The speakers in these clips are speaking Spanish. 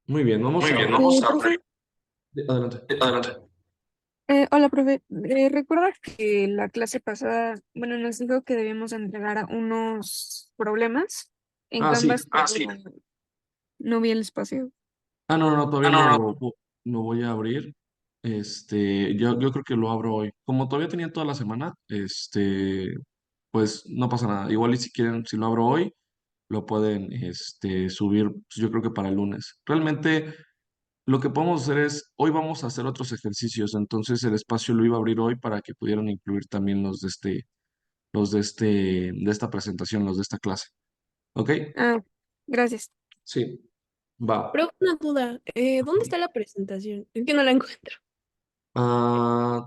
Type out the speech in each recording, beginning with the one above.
Muy bien, vamos Muy a bien, abrir. vamos a Profe, abrir. adelante. Adelante. Hola, profe. ¿Recuerda que la clase pasada, bueno, nos dijo que debíamos entregar unos problemas en Ah, sí. Canvas, pero no vi el espacio? No, no, no, todavía No, no no. lo voy a abrir. Yo creo que lo abro hoy. Como todavía tenía toda la semana, pues no pasa nada. Igual y si quieren, si lo abro hoy, lo pueden, subir, pues, yo creo que para el lunes. Realmente lo que podemos hacer es, hoy vamos a hacer otros ejercicios, entonces el espacio lo iba a abrir hoy para que pudieran incluir también de esta presentación, los de esta clase. ¿Ok? Ah, gracias. Sí, va. Pero una duda, ¿dónde está la presentación? Es que no la encuentro.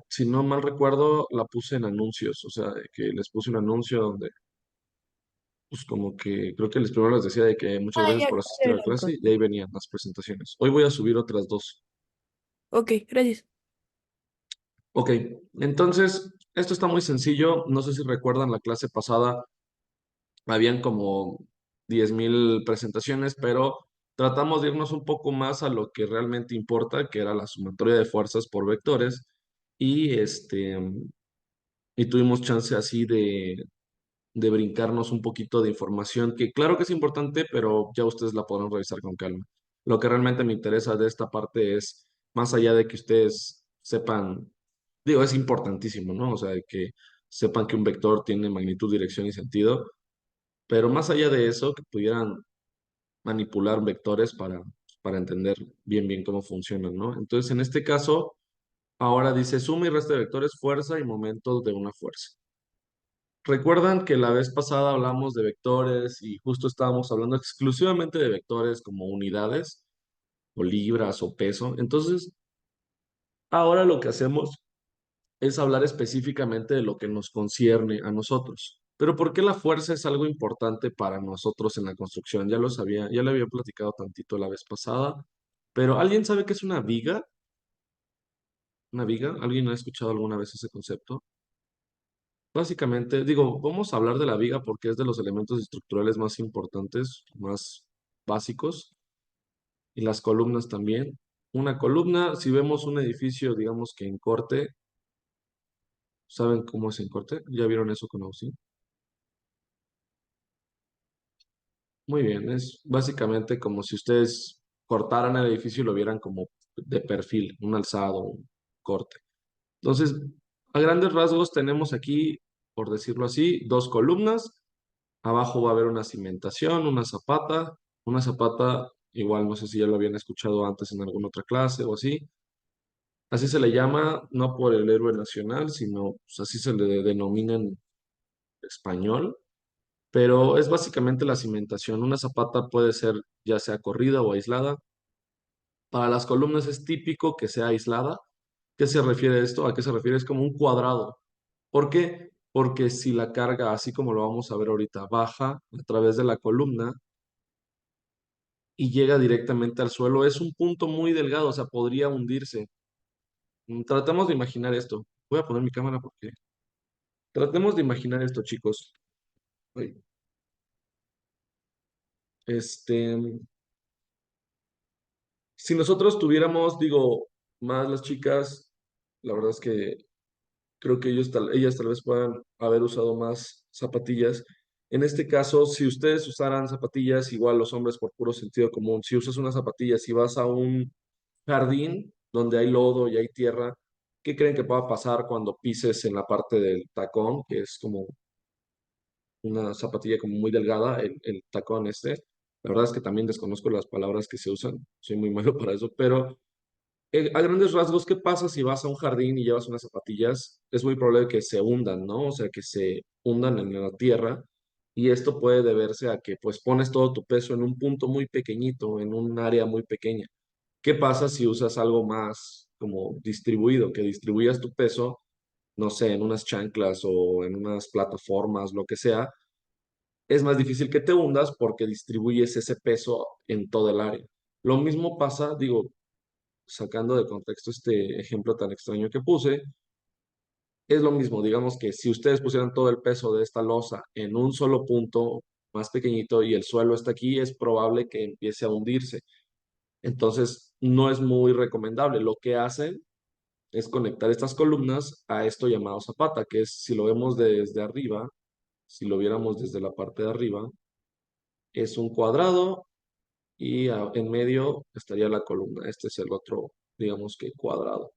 Si no mal recuerdo, la puse en anuncios, o sea, de que les puse un anuncio donde, pues como que creo que les primero les decía de que muchas Ah, gracias ya, por asistir ya a la la clase y encontré. ahí venían las presentaciones. Hoy voy a subir otras dos. Ok, gracias. Ok, entonces, esto está muy sencillo. No sé si recuerdan la clase pasada, habían como 10,000 presentaciones, pero tratamos de irnos un poco más a lo que realmente importa, que era la sumatoria de fuerzas por vectores. Y y tuvimos chance así de brincarnos un poquito de información que claro que es importante, pero ya ustedes la podrán revisar con calma. Lo que realmente me interesa de esta parte es, más allá de que ustedes sepan, digo, es importantísimo, ¿no? O sea, de que sepan que un vector tiene magnitud, dirección y sentido, pero más allá de eso, que pudieran manipular vectores para entender bien cómo funcionan, ¿no? Entonces, en este caso, ahora dice suma y resta de vectores, fuerza y momentos de una fuerza. Recuerdan que la vez pasada hablamos de vectores y justo estábamos hablando exclusivamente de vectores como unidades o libras o peso. Entonces, ahora lo que hacemos es hablar específicamente de lo que nos concierne a nosotros. Pero ¿por qué la fuerza es algo importante para nosotros en la construcción? Ya lo sabía, ya le había platicado tantito la vez pasada, pero ¿alguien sabe qué es una viga? ¿Una viga? ¿Alguien ha escuchado alguna vez ese concepto? Básicamente, digo, vamos a hablar de la viga porque es de los elementos estructurales más importantes, más básicos, y las columnas también. Una columna, si vemos un edificio, digamos que en corte, ¿saben cómo es en corte? ¿Ya vieron eso con Austin? Muy bien, es básicamente como si ustedes cortaran el edificio y lo vieran como de perfil, un alzado, un corte. Entonces, a grandes rasgos tenemos aquí, por decirlo así, dos columnas. Abajo va a haber una cimentación, una zapata, igual no sé si ya lo habían escuchado antes en alguna otra clase o así. Así se le llama, no por el héroe nacional, sino pues, así se le denomina en español, pero es básicamente la cimentación. Una zapata puede ser ya sea corrida o aislada. Para las columnas es típico que sea aislada. ¿Qué se refiere a esto? ¿A qué se refiere? Es como un cuadrado. ¿Por qué? Porque si la carga, así como lo vamos a ver ahorita, baja a través de la columna, y llega directamente al suelo. Es un punto muy delgado, o sea, podría hundirse. Tratemos de imaginar esto. Voy a poner mi cámara porque... Tratemos de imaginar esto, chicos. Ay, Este, si nosotros tuviéramos, digo, más las chicas, la verdad es que creo que ellas tal vez puedan haber usado más zapatillas. En este caso, si ustedes usaran zapatillas, igual los hombres por puro sentido común, si usas unas zapatillas y vas a un jardín donde hay lodo y hay tierra, ¿qué creen que pueda pasar cuando pises en la parte del tacón, que es como una zapatilla como muy delgada, el tacón este? La verdad es que también desconozco las palabras que se usan, soy muy malo para eso, pero a grandes rasgos, ¿qué pasa si vas a un jardín y llevas unas zapatillas? Es muy probable que se hundan, ¿no? O sea, que se hundan en la tierra. Y esto puede deberse a que pues pones todo tu peso en un punto muy pequeñito, en un área muy pequeña. ¿Qué pasa si usas algo más como distribuido, que distribuyas tu peso, no sé, en unas chanclas o en unas plataformas, lo que sea? Es más difícil que te hundas porque distribuyes ese peso en todo el área. Lo mismo pasa, digo, sacando de contexto este ejemplo tan extraño que puse, es lo mismo, digamos que si ustedes pusieran todo el peso de esta losa en un solo punto más pequeñito y el suelo está aquí, es probable que empiece a hundirse. Entonces, no es muy recomendable. Lo que hacen es conectar estas columnas a esto llamado zapata, que es, si lo vemos desde arriba, si lo viéramos desde la parte de arriba, es un cuadrado y en medio estaría la columna. Este es el otro, digamos que cuadrado.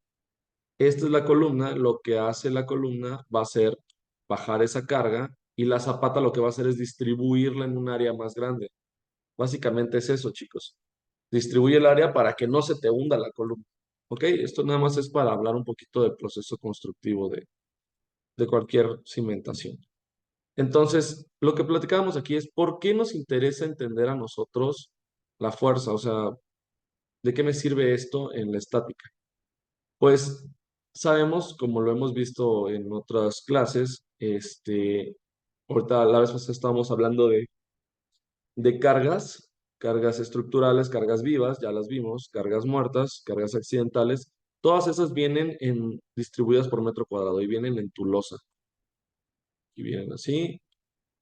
Esta es la columna. Lo que hace la columna va a ser bajar esa carga y la zapata lo que va a hacer es distribuirla en un área más grande. Básicamente es eso, chicos. Distribuye el área para que no se te hunda la columna. ¿Ok? Esto nada más es para hablar un poquito del proceso constructivo de cualquier cimentación. Entonces, lo que platicábamos aquí es por qué nos interesa entender a nosotros la fuerza, o sea, ¿de qué me sirve esto en la estática? Pues sabemos, como lo hemos visto en otras clases, ahorita la vez pasada estábamos hablando de cargas, cargas estructurales, cargas vivas, ya las vimos, cargas muertas, cargas accidentales, todas esas vienen distribuidas por metro cuadrado y vienen en tu losa y vienen así.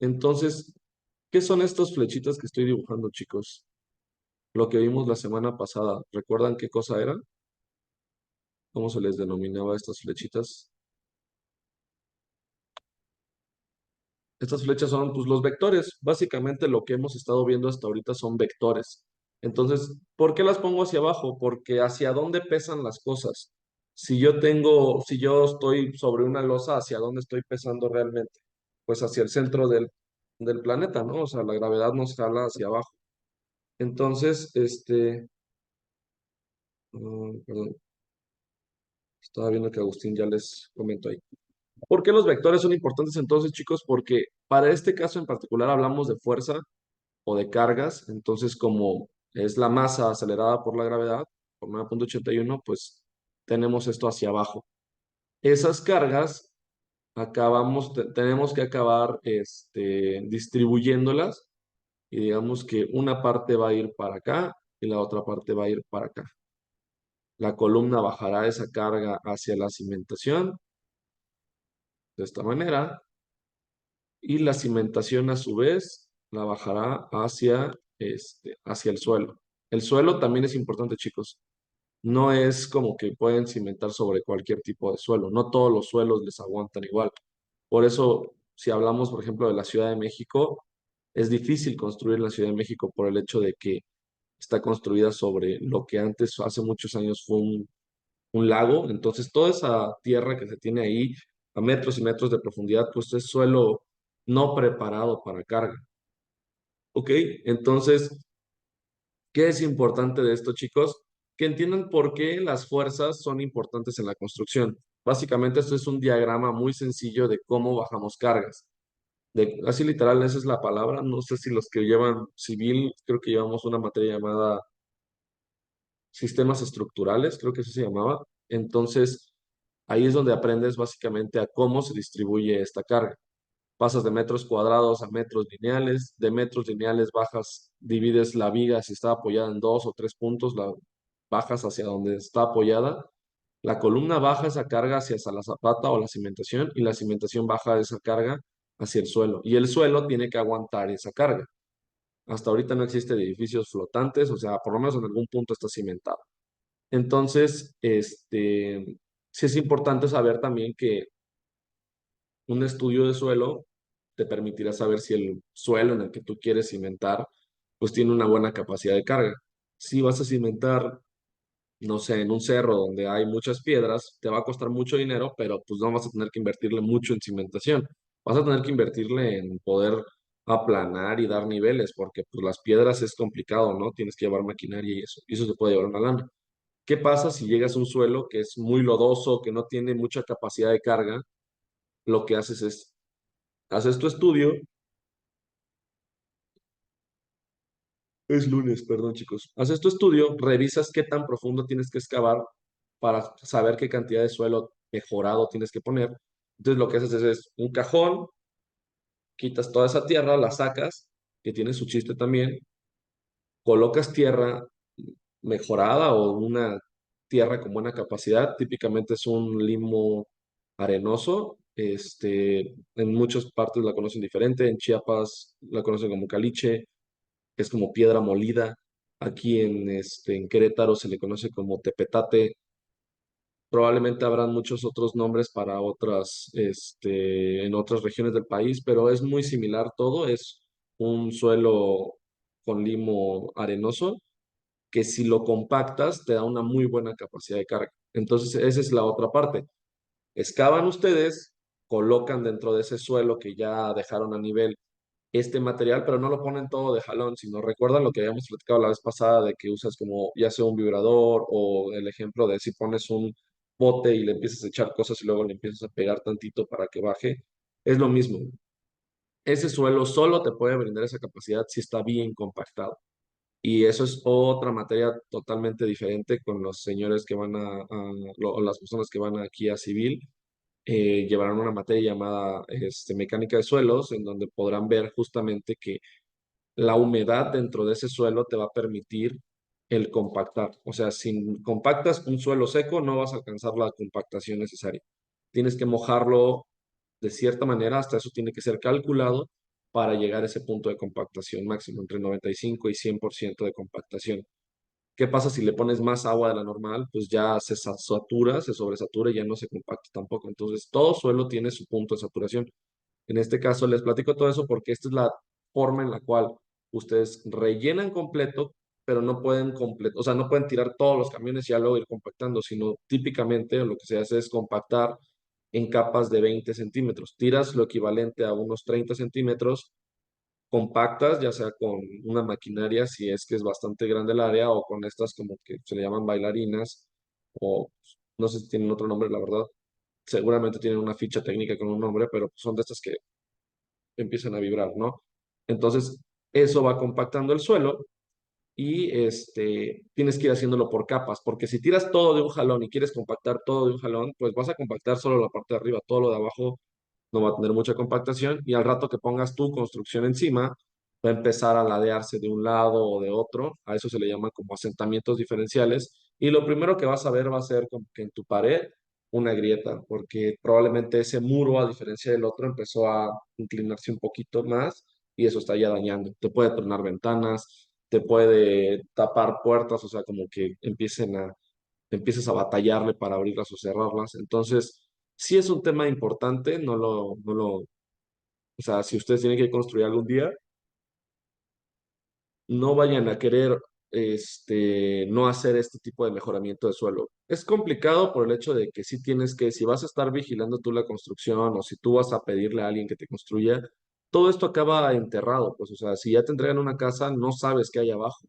Entonces, ¿qué son estas flechitas que estoy dibujando, chicos? Lo que vimos la semana pasada, ¿recuerdan qué cosa era? ¿Cómo se les denominaba a estas flechitas? Estas flechas son pues, los vectores. Básicamente lo que hemos estado viendo hasta ahorita son vectores. Entonces, ¿por qué las pongo hacia abajo? Porque hacia dónde pesan las cosas. Si yo estoy sobre una losa, ¿hacia dónde estoy pesando realmente? Pues hacia el centro del planeta, ¿no? O sea, la gravedad nos jala hacia abajo. Entonces, perdón, estaba viendo que Agustín ya les comentó ahí. ¿Por qué los vectores son importantes entonces, chicos? Porque para este caso en particular hablamos de fuerza o de cargas, entonces como es la masa acelerada por la gravedad, por 9,81, pues tenemos esto hacia abajo. Esas cargas tenemos que acabar distribuyéndolas y digamos que una parte va a ir para acá y la otra parte va a ir para acá. La columna bajará esa carga hacia la cimentación de esta manera y la cimentación a su vez la bajará hacia el suelo. El suelo también es importante, chicos. No es como que pueden cimentar sobre cualquier tipo de suelo. No todos los suelos les aguantan igual. Por eso, si hablamos, por ejemplo, de la Ciudad de México, es difícil construir la Ciudad de México por el hecho de que está construida sobre lo que antes, hace muchos años, fue un lago. Entonces, toda esa tierra que se tiene ahí a metros y metros de profundidad, pues es suelo no preparado para carga. ¿Ok? Entonces, ¿qué es importante de esto, chicos? Que entiendan por qué las fuerzas son importantes en la construcción. Básicamente, esto es un diagrama muy sencillo de cómo bajamos cargas. Así literal, esa es la palabra. No sé si los que llevan civil, creo que llevamos una materia llamada sistemas estructurales, creo que eso se llamaba. Entonces, ahí es donde aprendes básicamente a cómo se distribuye esta carga. Pasas de metros cuadrados a metros lineales, de metros lineales bajas, divides la viga si está apoyada en 2 o 3 puntos, la bajas hacia donde está apoyada. La columna baja esa carga hacia la zapata o la cimentación y la cimentación baja esa carga hacia el suelo. Y el suelo tiene que aguantar esa carga. Hasta ahorita no existen edificios flotantes, o sea, por lo menos en algún punto está cimentado. Entonces, sí es importante saber también que un estudio de suelo te permitirá saber si el suelo en el que tú quieres cimentar, pues tiene una buena capacidad de carga. Si vas a cimentar, no sé, en un cerro donde hay muchas piedras, te va a costar mucho dinero, pero pues no vas a tener que invertirle mucho en cimentación. Vas a tener que invertirle en poder aplanar y dar niveles, porque pues las piedras es complicado, ¿no? Tienes que llevar maquinaria y eso se puede llevar una lana. ¿Qué pasa si llegas a un suelo que es muy lodoso, que no tiene mucha capacidad de carga? Lo que haces es, haces tu estudio, es lunes, perdón chicos, haces tu estudio, revisas qué tan profundo tienes que excavar para saber qué cantidad de suelo mejorado tienes que poner. Entonces lo que haces es un cajón, quitas toda esa tierra, la sacas, que tiene su chiste también, colocas tierra mejorada o una tierra con buena capacidad, típicamente es un limo arenoso, en muchas partes la conocen diferente, en Chiapas la conocen como caliche, que es como piedra molida. Aquí en Querétaro se le conoce como tepetate. Probablemente habrán muchos otros nombres para otras, en otras regiones del país, pero es muy similar todo. Es un suelo con limo arenoso que si lo compactas te da una muy buena capacidad de carga. Entonces, esa es la otra parte. Excavan ustedes, colocan dentro de ese suelo que ya dejaron a nivel este material, pero no lo ponen todo de jalón, sino recuerdan lo que habíamos platicado la vez pasada de que usas como ya sea un vibrador o el ejemplo de si pones un bote y le empiezas a echar cosas y luego le empiezas a pegar tantito para que baje. Es lo mismo. Ese suelo solo te puede brindar esa capacidad si está bien compactado. Y eso es otra materia totalmente diferente con los señores que van o las personas que van aquí a civil. Llevarán una materia llamada mecánica de suelos, en donde podrán ver justamente que la humedad dentro de ese suelo te va a permitir el compactar. O sea, si compactas un suelo seco, no vas a alcanzar la compactación necesaria. Tienes que mojarlo de cierta manera, hasta eso tiene que ser calculado para llegar a ese punto de compactación máximo, entre 95 y 100% de compactación. ¿Qué pasa si le pones más agua de la normal? Pues ya se satura, se sobresatura y ya no se compacta tampoco. Entonces, todo suelo tiene su punto de saturación. En este caso les platico todo eso porque esta es la forma en la cual ustedes rellenan completo, pero no pueden completo, o sea, no pueden tirar todos los camiones y ya luego ir compactando, sino típicamente lo que se hace es compactar en capas de 20 centímetros. Tiras lo equivalente a unos 30 centímetros, compactas, ya sea con una maquinaria, si es que es bastante grande el área, o con estas como que se le llaman bailarinas, o no sé si tienen otro nombre, la verdad. Seguramente tienen una ficha técnica con un nombre, pero son de estas que empiezan a vibrar, ¿no? Entonces, eso va compactando el suelo y tienes que ir haciéndolo por capas, porque si tiras todo de un jalón y quieres compactar todo de un jalón, pues vas a compactar solo la parte de arriba, todo lo de abajo no va a tener mucha compactación y al rato que pongas tu construcción encima, va a empezar a ladearse de un lado o de otro, a eso se le llama como asentamientos diferenciales y lo primero que vas a ver va a ser como que en tu pared una grieta, porque probablemente ese muro, a diferencia del otro, empezó a inclinarse un poquito más y eso está ya dañando. Te puede tronar ventanas, te puede tapar puertas, o sea, como que empieces a batallarle para abrirlas o cerrarlas. Entonces, sí es un tema importante, o sea, si ustedes tienen que construir algún día, no vayan a querer, no hacer este tipo de mejoramiento de suelo. Es complicado por el hecho de que sí tienes que, si vas a estar vigilando tú la construcción o si tú vas a pedirle a alguien que te construya, todo esto acaba enterrado, pues, o sea, si ya te entregan una casa, no sabes qué hay abajo.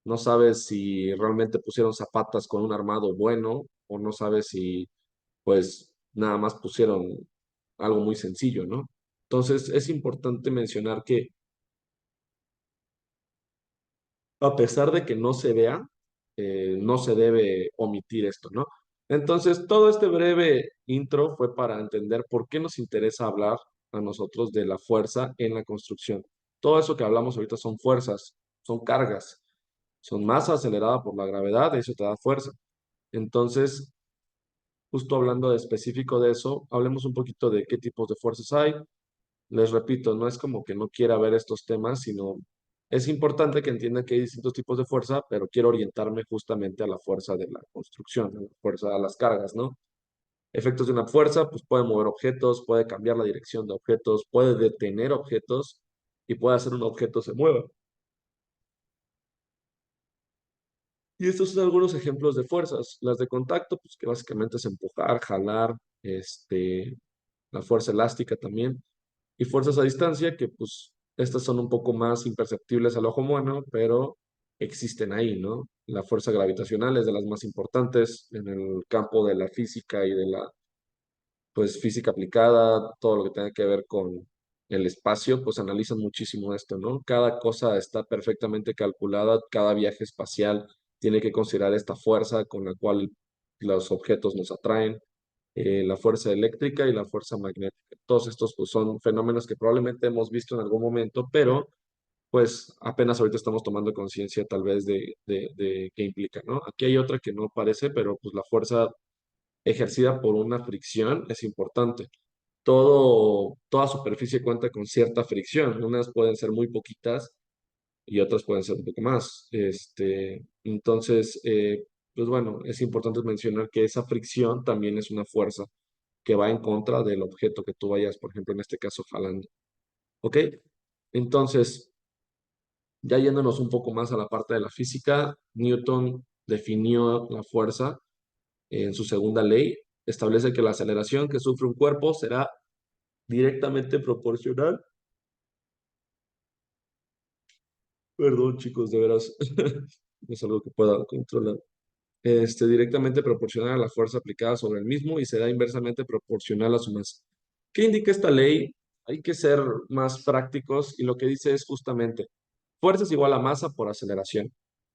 No sabes si realmente pusieron zapatas con un armado bueno o no sabes si pues nada más pusieron algo muy sencillo, ¿no? Entonces es importante mencionar que a pesar de que no se vea, no se debe omitir esto, ¿no? Entonces todo este breve intro fue para entender por qué nos interesa hablar a nosotros de la fuerza en la construcción. Todo eso que hablamos ahorita son fuerzas, son cargas, son masa acelerada por la gravedad, eso te da fuerza. Entonces, justo hablando de específico de eso, hablemos un poquito de qué tipos de fuerzas hay. Les repito, no es como que no quiera ver estos temas, sino es importante que entiendan que hay distintos tipos de fuerza, pero quiero orientarme justamente a la fuerza de la construcción, a la fuerza, a las cargas, ¿no? Efectos de una fuerza, pues puede mover objetos, puede cambiar la dirección de objetos, puede detener objetos y puede hacer un objeto se mueva. Y estos son algunos ejemplos de fuerzas. Las de contacto, pues que básicamente es empujar, jalar, la fuerza elástica también. Y fuerzas a distancia, que pues estas son un poco más imperceptibles al ojo humano, pero existen ahí, ¿no? La fuerza gravitacional es de las más importantes en el campo de la física y de la, pues, física aplicada, todo lo que tenga que ver con el espacio, pues analizan muchísimo esto, ¿no? Cada cosa está perfectamente calculada, cada viaje espacial tiene que considerar esta fuerza con la cual los objetos nos atraen, la fuerza eléctrica y la fuerza magnética. Todos estos pues, son fenómenos que probablemente hemos visto en algún momento, pero pues apenas ahorita estamos tomando conciencia tal vez de qué implica, ¿no? Aquí hay otra que no aparece, pero pues la fuerza ejercida por una fricción es importante. Toda superficie cuenta con cierta fricción, unas pueden ser muy poquitas y otras pueden ser un poco más. Entonces, pues bueno, es importante mencionar que esa fricción también es una fuerza que va en contra del objeto que tú vayas, por ejemplo, en este caso, jalando. ¿Ok? Entonces, ya yéndonos un poco más a la parte de la física, Newton definió la fuerza en su segunda ley. Establece que la aceleración que sufre un cuerpo será directamente proporcional. Perdón, chicos, de veras, no es algo que pueda controlar. Directamente proporcional a la fuerza aplicada sobre el mismo y será inversamente proporcional a su masa. ¿Qué indica esta ley? Hay que ser más prácticos y lo que dice es justamente fuerza es igual a masa por aceleración.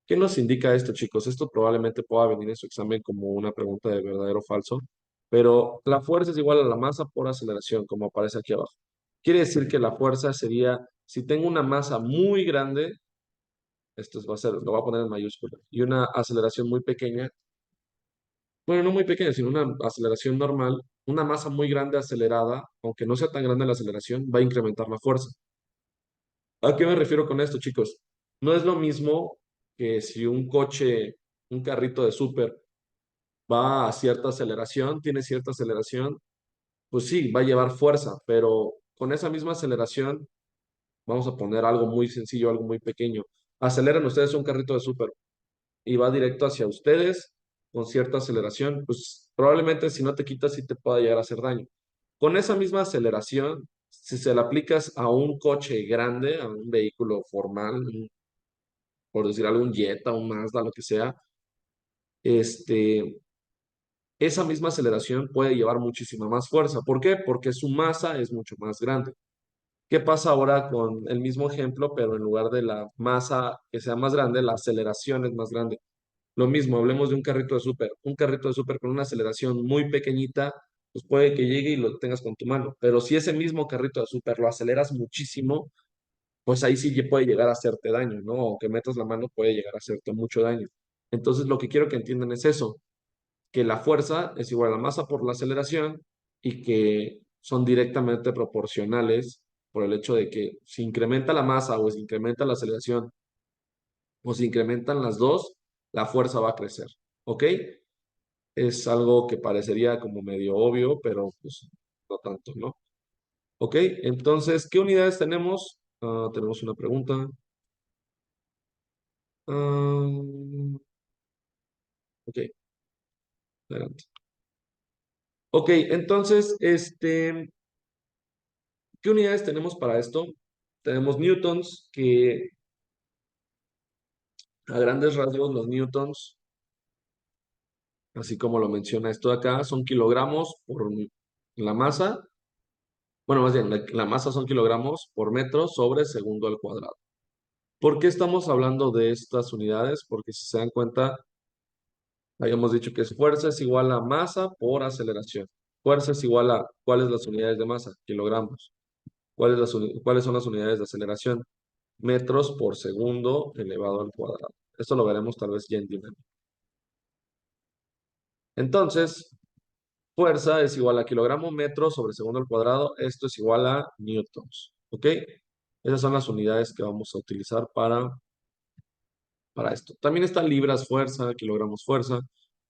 ¿Qué nos indica esto, chicos? Esto probablemente pueda venir en su examen como una pregunta de verdadero o falso, pero la fuerza es igual a la masa por aceleración, como aparece aquí abajo. Quiere decir que la fuerza sería, si tengo una masa muy grande, va a ser, lo voy a poner en mayúscula, y una aceleración muy pequeña, bueno, no muy pequeña, sino una aceleración normal, una masa muy grande acelerada, aunque no sea tan grande la aceleración, va a incrementar la fuerza. ¿A qué me refiero con esto, chicos? No es lo mismo que si un coche, un carrito de súper va a cierta aceleración, tiene cierta aceleración, pues sí, va a llevar fuerza, pero con esa misma aceleración, vamos a poner algo muy sencillo, algo muy pequeño. Aceleran ustedes un carrito de súper y va directo hacia ustedes con cierta aceleración, pues probablemente si no te quitas sí te pueda llegar a hacer daño. Con esa misma aceleración, si se la aplicas a un coche grande, a un vehículo formal, por decir algo, un Jetta, un Mazda, lo que sea, este, esa misma aceleración puede llevar muchísima más fuerza. ¿Por qué? Porque su masa es mucho más grande. ¿Qué pasa ahora con el mismo ejemplo, pero en lugar de la masa que sea más grande, la aceleración es más grande? Lo mismo, hablemos de un carrito de súper. Un carrito de súper con una aceleración muy pequeñita, pues puede que llegue y lo tengas con tu mano. Pero si ese mismo carrito de súper lo aceleras muchísimo, pues ahí sí puede llegar a hacerte daño, ¿no? O que metas la mano puede llegar a hacerte mucho daño. Entonces, lo que quiero que entiendan es eso, que la fuerza es igual a la masa por la aceleración y que son directamente proporcionales por el hecho de que si incrementa la masa o si incrementa la aceleración o si incrementan las dos, la fuerza va a crecer, ¿ok? Es algo que parecería como medio obvio, pero pues no tanto, ¿no? ¿Ok? Entonces, ¿qué unidades tenemos? Tenemos una pregunta. Ah, ok, adelante. Ok, entonces, ¿qué unidades tenemos para esto? Tenemos newtons, que a grandes rasgos los newtons, así como lo menciona esto de acá, son kilogramos por la masa. Bueno, más bien, la masa son kilogramos por metro sobre segundo al cuadrado. ¿Por qué estamos hablando de estas unidades? Porque si se dan cuenta, habíamos dicho que fuerza es igual a masa por aceleración. Fuerza es igual a, ¿cuáles las unidades de masa? Kilogramos. ¿Cuáles son las unidades de aceleración? Metros por segundo elevado al cuadrado. Esto lo veremos tal vez ya en dinámica. Entonces, fuerza es igual a kilogramo metro sobre segundo al cuadrado. Esto es igual a newtons. ¿Ok? Esas son las unidades que vamos a utilizar para esto. También está libras fuerza, kilogramos fuerza.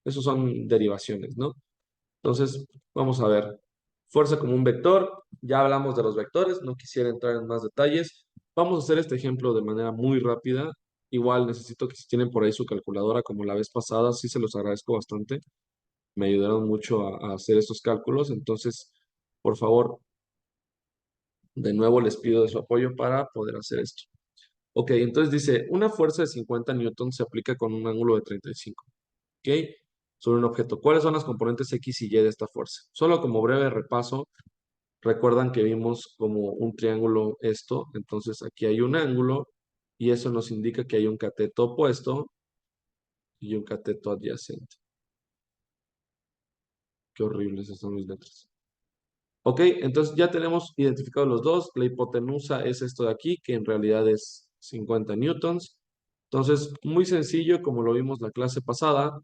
Esos son derivaciones, ¿no? Entonces, vamos a ver. Fuerza como un vector. Ya hablamos de los vectores, no quisiera entrar en más detalles. Vamos a hacer este ejemplo de manera muy rápida. Igual necesito que si tienen por ahí su calculadora como la vez pasada, sí se los agradezco bastante. Me ayudaron mucho a hacer estos cálculos. Entonces, por favor, de nuevo les pido de su apoyo para poder hacer esto. Ok, entonces dice, una fuerza de 50 newtons se aplica con un ángulo de 35. ¿Ok? Sobre un objeto. ¿Cuáles son las componentes X y Y de esta fuerza? Solo como breve repaso, recuerdan que vimos como un triángulo esto, entonces aquí hay un ángulo y eso nos indica que hay un cateto opuesto y un cateto adyacente. Qué horribles son mis letras. Ok, entonces ya tenemos identificados los dos. La hipotenusa es esto de aquí, que en realidad es 50 newtons. Entonces, muy sencillo, como lo vimos la clase pasada,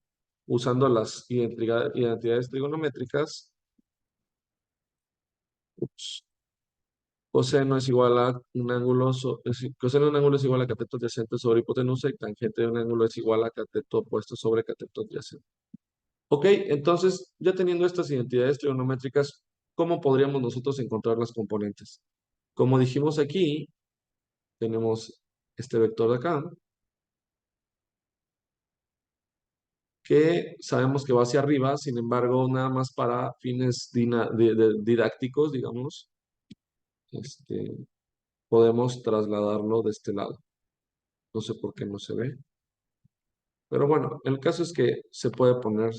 usando las identidades trigonométricas. Ups. Coseno es igual a un ángulo, coseno de un ángulo es igual a cateto adyacente sobre hipotenusa y tangente de un ángulo es igual a cateto opuesto sobre cateto adyacente. Ok, entonces, ya teniendo estas identidades trigonométricas, ¿cómo podríamos nosotros encontrar las componentes? Como dijimos aquí, tenemos este vector de acá, que sabemos que va hacia arriba, sin embargo, nada más para fines didácticos, digamos, este, podemos trasladarlo de este lado. No sé por qué no se ve. Pero bueno, el caso es que se puede poner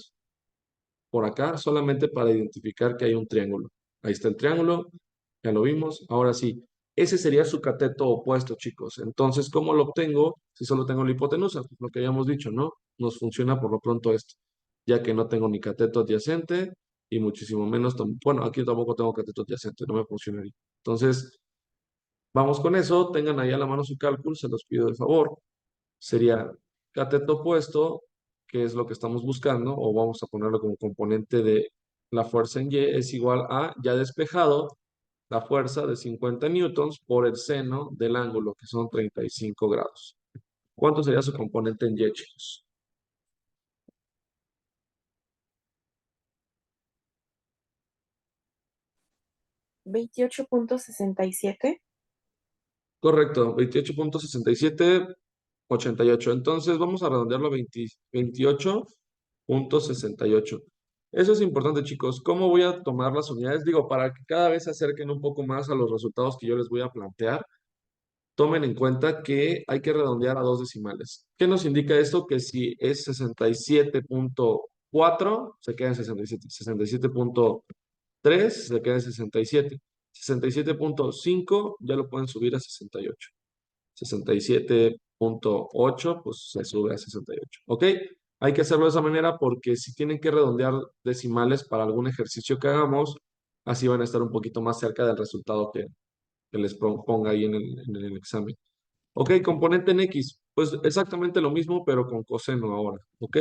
por acá solamente para identificar que hay un triángulo. Ahí está el triángulo, ya lo vimos. Ahora sí, ese sería su cateto opuesto, chicos. Entonces, ¿cómo lo obtengo si solo tengo la hipotenusa? Pues lo que habíamos dicho, ¿no? Nos funciona por lo pronto esto, ya que no tengo ni cateto adyacente y muchísimo menos, bueno, aquí tampoco tengo cateto adyacente, no me funcionaría. Entonces, vamos con eso. Tengan ahí a la mano su cálculo, se los pido de favor. Sería cateto opuesto, que es lo que estamos buscando, o vamos a ponerlo como componente de la fuerza en Y, es igual a, ya despejado, la fuerza de 50 newtons por el seno del ángulo, que son 35 grados. ¿Cuánto sería su componente en Y, chicos? 28.67. Correcto, 28.6788. Entonces vamos a redondearlo a 28.68. Eso es importante, chicos. ¿Cómo voy a tomar las unidades? Digo, para que cada vez se acerquen un poco más a los resultados que yo les voy a plantear, tomen en cuenta que hay que redondear a dos decimales. ¿Qué nos indica esto? Que si es 67.4, se queda en 67. 67.3, se queda en 67. 67.5, ya lo pueden subir a 68. 67.8, pues se sube a 68. ¿Ok? Hay que hacerlo de esa manera porque si tienen que redondear decimales para algún ejercicio que hagamos, así van a estar un poquito más cerca del resultado que les ponga ahí en el examen. Ok, componente en X, pues exactamente lo mismo, pero con coseno ahora. ¿Ok?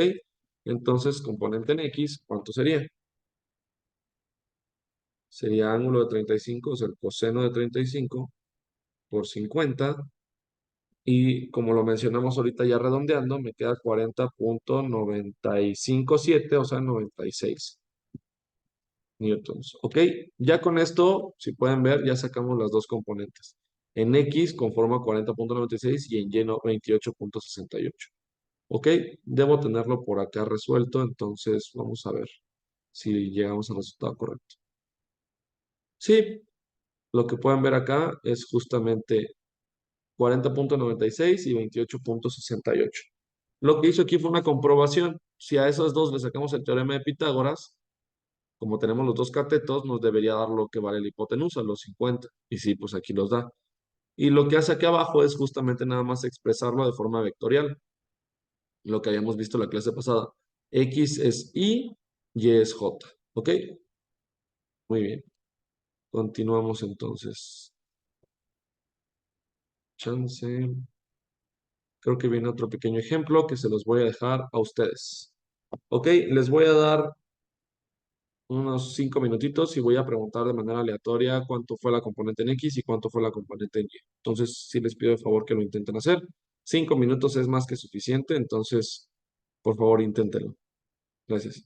Entonces, componente en X, ¿cuánto sería? Sería ángulo de 35, o sea, el coseno de 35 por 50. Y como lo mencionamos ahorita ya redondeando, me queda 40.957, o sea, 96 newtons. ¿Ok? Ya con esto, si pueden ver, ya sacamos las dos componentes. En X conforma 40.96 y en Y no, 28.68. ¿Ok? Debo tenerlo por acá resuelto, entonces vamos a ver si llegamos al resultado correcto. Sí, lo que pueden ver acá es justamente 40.96 y 28.68. Lo que hizo aquí fue una comprobación. Si a esos dos le sacamos el teorema de Pitágoras, como tenemos los dos catetos, nos debería dar lo que vale la hipotenusa, los 50. Y sí, pues aquí los da. Y lo que hace aquí abajo es justamente nada más expresarlo de forma vectorial. Lo que habíamos visto en la clase pasada. X es Y es J. ¿Ok? Muy bien. Continuamos entonces. Chance. Creo que viene otro pequeño ejemplo que se los voy a dejar a ustedes. Ok, les voy a dar unos 5 minutitos y voy a preguntar de manera aleatoria cuánto fue la componente en X y cuánto fue la componente en Y. Entonces, sí les pido de favor que lo intenten hacer. 5 minutos es más que suficiente, entonces, por favor, inténtenlo. Gracias.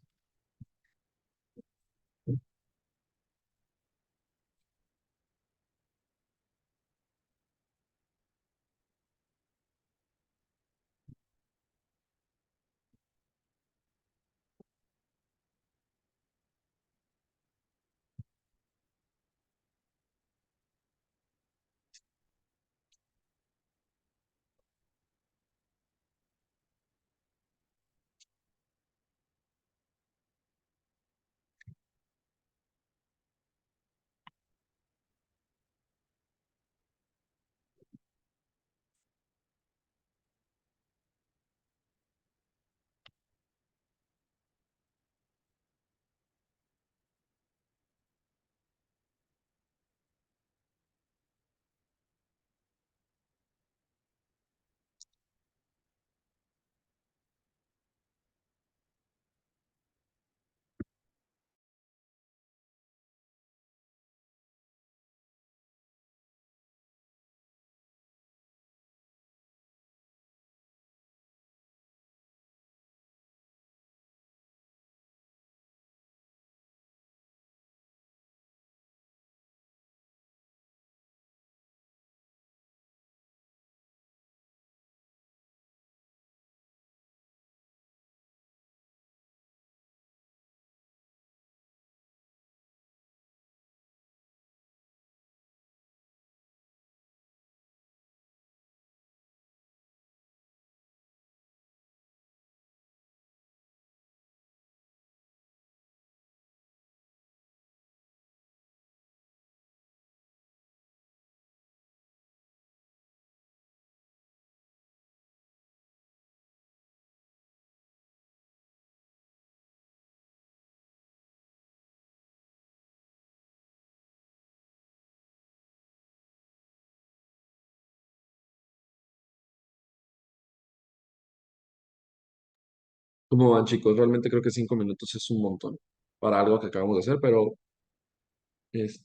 ¿Cómo van, chicos? Realmente creo que 5 minutos es un montón para algo que acabamos de hacer, pero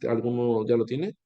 ¿alguno ya lo tiene?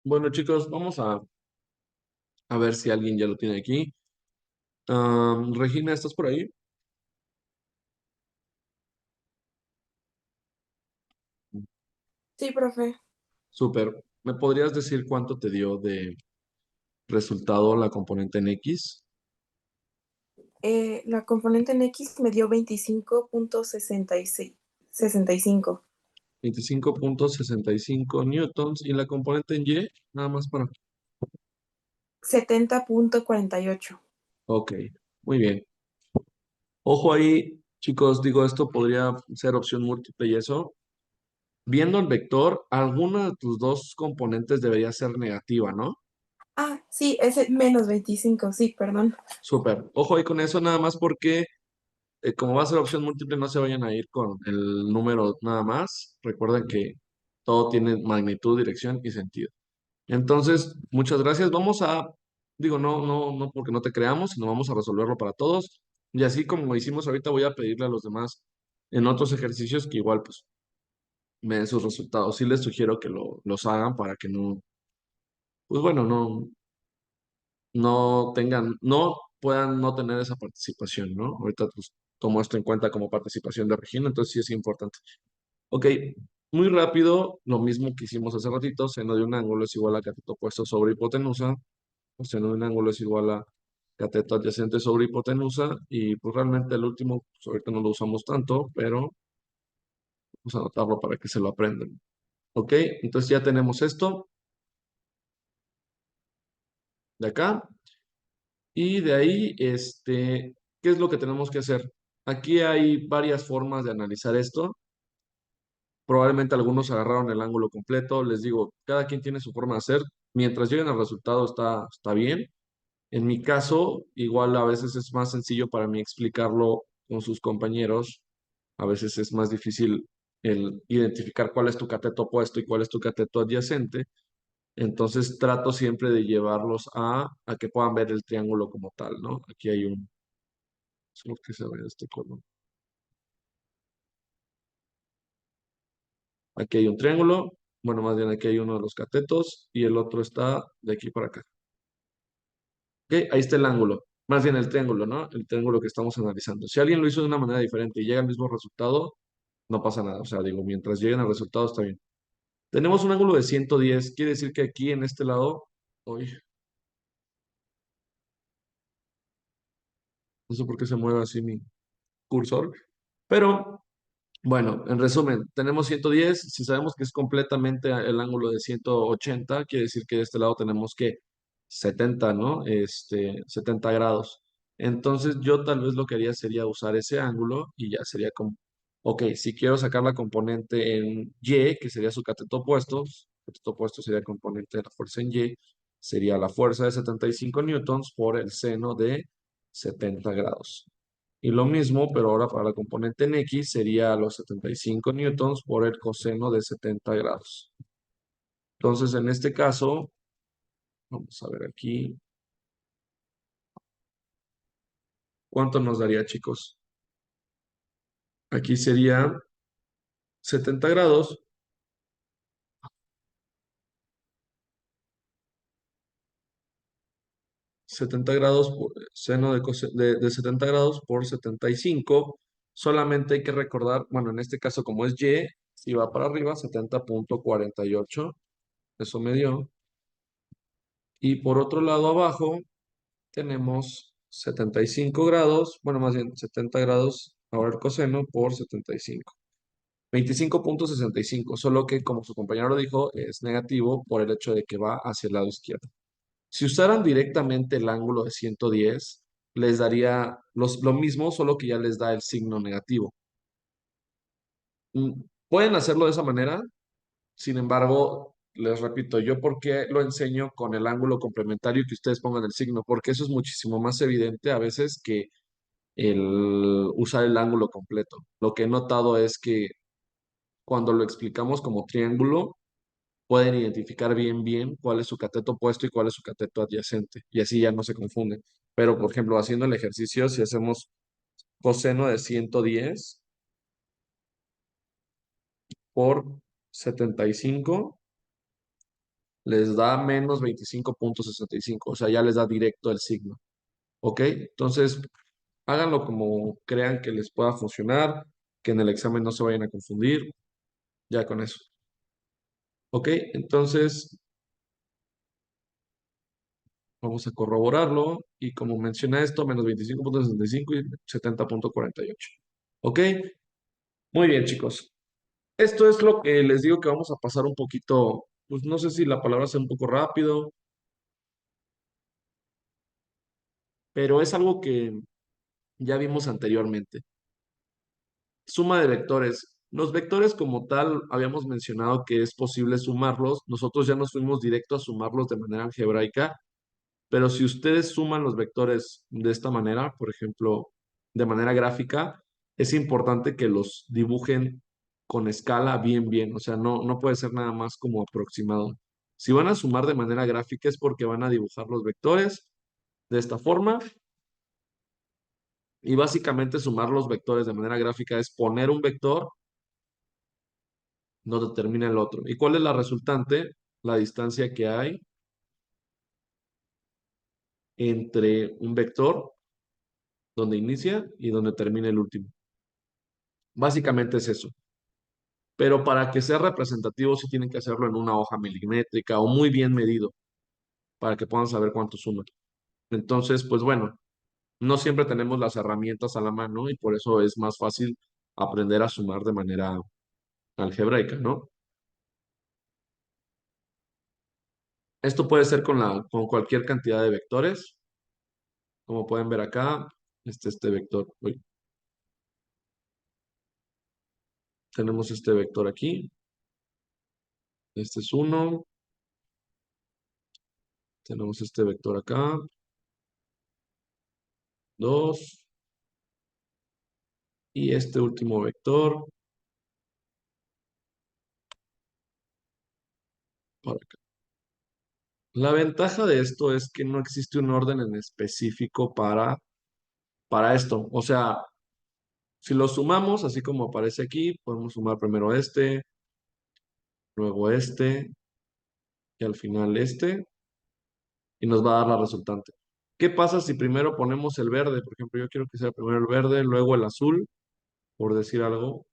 Bueno, chicos, vamos a ver si alguien ya lo tiene aquí. Regina, ¿estás por ahí? Sí, profe. Súper. ¿Me podrías decir cuánto te dio de resultado la componente en X? La componente en X me dio 25.65. 25.65 newtons y la componente en Y, nada más para... 70.48. Ok, muy bien. Ojo ahí, chicos, digo, esto podría ser opción múltiple y eso. Viendo el vector, alguna de tus dos componentes debería ser negativa, ¿no? Ah, sí, ese menos 25, sí, perdón. Súper. Ojo ahí con eso, nada más porque como va a ser opción múltiple, no se vayan a ir con el número nada más. Recuerden que todo tiene magnitud, dirección y sentido. Entonces, muchas gracias. Digo, no porque no te creamos, sino vamos a resolverlo para todos. Y así como hicimos ahorita, voy a pedirle a los demás en otros ejercicios que igual, pues, me den sus resultados. Sí les sugiero que los hagan para que no, pues bueno, no puedan no tener esa participación, ¿no? Ahorita, pues, tomo esto en cuenta como participación de Regina, entonces sí es importante. Ok, muy rápido, lo mismo que hicimos hace ratito, seno de un ángulo es igual a cateto opuesto sobre hipotenusa. O sea, un ángulo es igual a cateto adyacente sobre hipotenusa y pues realmente el último, pues ahorita no lo usamos tanto, pero vamos a anotarlo para que se lo aprendan. Ok, entonces ya tenemos esto de acá y de ahí, ¿qué es lo que tenemos que hacer? Aquí hay varias formas de analizar esto. Probablemente algunos agarraron el ángulo completo. Les digo, cada quien tiene su forma de hacer. Mientras lleguen al resultado está bien. En mi caso, igual a veces es más sencillo para mí explicarlo con sus compañeros. A veces es más difícil el identificar cuál es tu cateto opuesto y cuál es tu cateto adyacente. Entonces trato siempre de llevarlos a que puedan ver el triángulo como tal, ¿no? Aquí hay solo que se vea este color. Aquí hay un triángulo. Bueno, más bien aquí hay uno de los catetos y el otro está de aquí para acá. Ok, ahí está el ángulo. Más bien el triángulo, ¿no? El triángulo que estamos analizando. Si alguien lo hizo de una manera diferente y llega al mismo resultado, no pasa nada. O sea, digo, mientras lleguen al resultado está bien. Tenemos un ángulo de 110. Quiere decir que aquí en este lado, uy, no sé por qué se mueve así mi cursor, pero bueno, en resumen, tenemos 110. Si sabemos que es completamente el ángulo de 180, quiere decir que de este lado tenemos que 70, ¿no? 70 grados. Entonces yo tal vez lo que haría sería usar ese ángulo y ya sería como, ok, si quiero sacar la componente en Y, que sería su cateto opuesto sería componente de la fuerza en Y, sería la fuerza de 75 newtons por el seno de 70 grados. Y lo mismo, pero ahora para la componente en X sería los 75 newtons por el coseno de 70 grados. Entonces, en este caso, vamos a ver aquí, ¿cuánto nos daría, chicos? Aquí sería 70 grados, 70 grados por seno de 70 grados por 75. Solamente hay que recordar, bueno, en este caso como es Y, si va para arriba, 70,48, eso me dio. Y por otro lado abajo, tenemos 75 grados, bueno, más bien 70 grados, ahora el coseno por 75. 25,65, solo que como su compañero lo dijo, es negativo por el hecho de que va hacia el lado izquierdo. Si usaran directamente el ángulo de 110, les daría lo mismo, solo que ya les da el signo negativo. Pueden hacerlo de esa manera, sin embargo, les repito, yo por qué lo enseño con el ángulo complementario y que ustedes pongan el signo, porque eso es muchísimo más evidente a veces que el usar el ángulo completo. Lo que he notado es que cuando lo explicamos como triángulo, pueden identificar bien cuál es su cateto opuesto y cuál es su cateto adyacente, y así ya no se confunden. Pero, por ejemplo, haciendo el ejercicio, si hacemos coseno de 110 por 75, les da menos 25,65, o sea, ya les da directo el signo. ¿Ok? Entonces, háganlo como crean que les pueda funcionar, que en el examen no se vayan a confundir, ya con eso. ¿Ok? Entonces, vamos a corroborarlo y como menciona esto, menos 25,65 y 70,48. ¿Ok? Muy bien, chicos. Esto es lo que les digo que vamos a pasar un poquito, pues no sé si la palabra sea un poco rápido, pero es algo que ya vimos anteriormente. Suma de vectores. Los vectores como tal, habíamos mencionado que es posible sumarlos. Nosotros ya nos fuimos directo a sumarlos de manera algebraica. Pero si ustedes suman los vectores de esta manera, por ejemplo, de manera gráfica, es importante que los dibujen con escala bien. O sea, no puede ser nada más como aproximado. Si van a sumar de manera gráfica es porque van a dibujar los vectores de esta forma. Y básicamente sumar los vectores de manera gráfica es poner un vector donde termina el otro. ¿Y cuál es la resultante? La distancia que hay entre un vector donde inicia y donde termina el último. Básicamente es eso. Pero para que sea representativo sí tienen que hacerlo en una hoja milimétrica o muy bien medido para que puedan saber cuánto suman. Entonces, pues bueno, no siempre tenemos las herramientas a la mano y por eso es más fácil aprender a sumar de manera algebraica, ¿no? Esto puede ser con cualquier cantidad de vectores. Como pueden ver acá, este vector. Uy, tenemos este vector aquí. Este es uno. Tenemos este vector acá. Dos. Y este último vector por acá. La ventaja de esto es que no existe un orden en específico para esto. O sea, si lo sumamos, así como aparece aquí, podemos sumar primero este, luego este y al final este, y nos va a dar la resultante. ¿Qué pasa si primero ponemos el verde? Por ejemplo, yo quiero que sea primero el verde, luego el azul, por decir algo,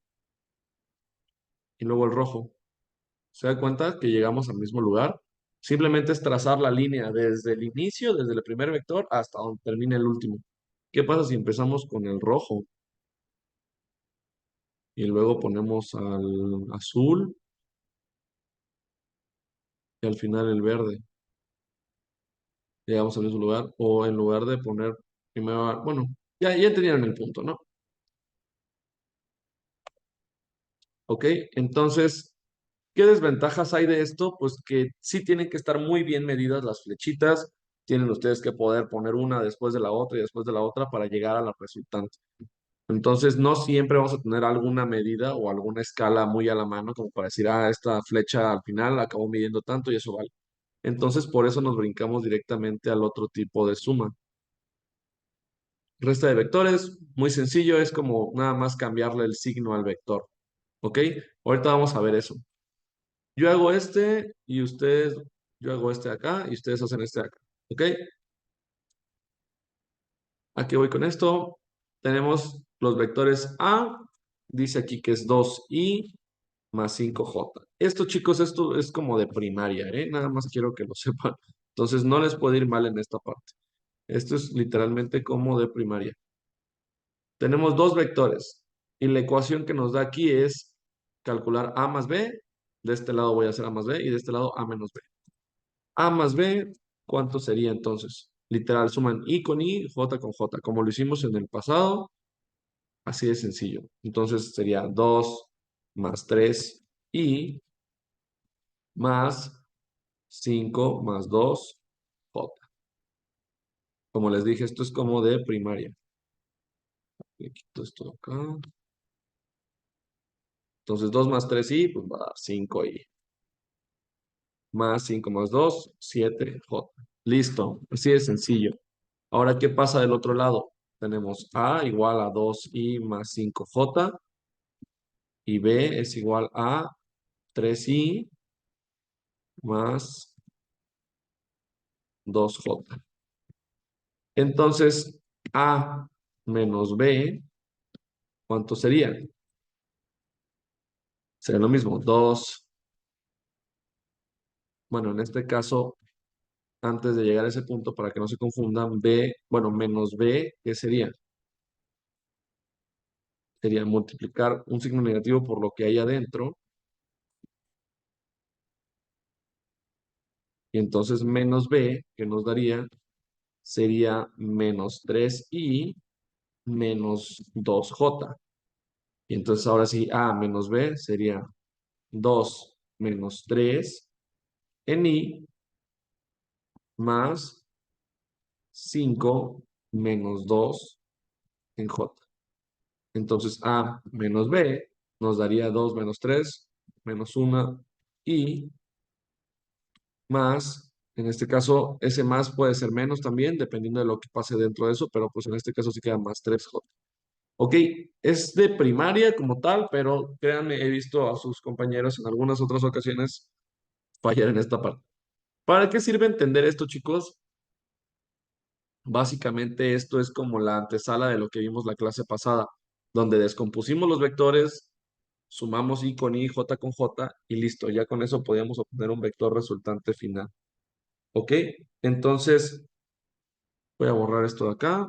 y luego el rojo. ¿Se da cuenta que llegamos al mismo lugar? Simplemente es trazar la línea desde el inicio, desde el primer vector, hasta donde termine el último. ¿Qué pasa si empezamos con el rojo y luego ponemos al azul y al final el verde? Llegamos al mismo lugar. O en lugar de poner primero, bueno, ya entendieron el punto, ¿no? ¿Ok? Entonces, ¿qué desventajas hay de esto? Pues que sí tienen que estar muy bien medidas las flechitas. Tienen ustedes que poder poner una después de la otra y después de la otra para llegar a la resultante. Entonces, no siempre vamos a tener alguna medida o alguna escala muy a la mano como para decir, esta flecha al final acabó midiendo tanto y eso vale. Entonces, por eso nos brincamos directamente al otro tipo de suma. Resta de vectores, muy sencillo, es como nada más cambiarle el signo al vector. ¿Ok? Ahorita vamos a ver eso. Yo hago este y ustedes, yo hago este acá y ustedes hacen este acá. ¿Ok? Aquí voy con esto. Tenemos los vectores A, dice aquí que es 2i más 5j. Esto, chicos, esto es como de primaria, ¿eh? Nada más quiero que lo sepan. Entonces, no les puede ir mal en esta parte. Esto es literalmente como de primaria. Tenemos dos vectores y la ecuación que nos da aquí es calcular a más b. De este lado voy a hacer a más b y de este lado a menos b. A más b, ¿cuánto sería entonces? Literal, suman i con i, j con j, como lo hicimos en el pasado, así de sencillo. Entonces sería 2 más 3i más 5 más 2j. Como les dije, esto es como de primaria. Le quito esto acá. Entonces 2 más 3i, pues va a dar 5i. Más 5 más 2, 7j. Listo, así de sencillo. Ahora, ¿qué pasa del otro lado? Tenemos a igual a 2i más 5j y b es igual a 3i más 2j. Entonces, a menos b, ¿cuánto sería? Sería lo mismo, 2. Bueno, en este caso, antes de llegar a ese punto, para que no se confundan, b, bueno, menos b, ¿qué sería? Sería multiplicar un signo negativo por lo que hay adentro. Y entonces menos b, que nos daría, sería menos 3i menos 2j. Y entonces ahora sí, a menos b sería 2 menos 3 en i más 5 menos 2 en j. Entonces a menos b nos daría 2 menos 3 menos 1 i más, en este caso, ese más puede ser menos también, dependiendo de lo que pase dentro de eso, pero pues en este caso sí queda más 3j. Ok, es de primaria como tal, pero créanme, he visto a sus compañeros en algunas otras ocasiones fallar en esta parte. ¿Para qué sirve entender esto, chicos? Básicamente esto es como la antesala de lo que vimos la clase pasada, donde descompusimos los vectores, sumamos i con i, j con j, y listo, ya con eso podíamos obtener un vector resultante final. ¿Ok? Entonces, voy a borrar esto de acá.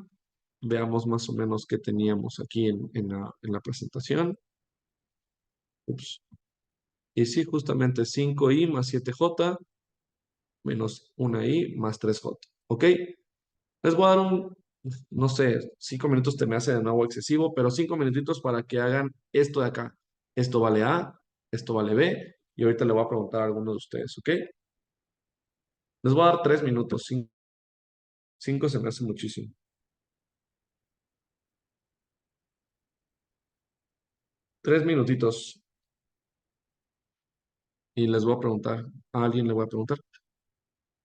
Veamos más o menos qué teníamos aquí en la presentación. Ups. Y sí, justamente 5i más 7j menos 1i más 3j. ¿Ok? Les voy a dar no sé, 5 minutos te me hace de nuevo excesivo, pero 5 minutitos para que hagan esto de acá. Esto vale A, esto vale B, y ahorita le voy a preguntar a alguno de ustedes, ¿ok? Les voy a dar 3 minutos, 5 se me hace muchísimo. 3 minutitos y les voy a preguntar, a alguien le voy a preguntar.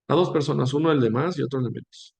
A dos personas, uno el de más y otro el de menos.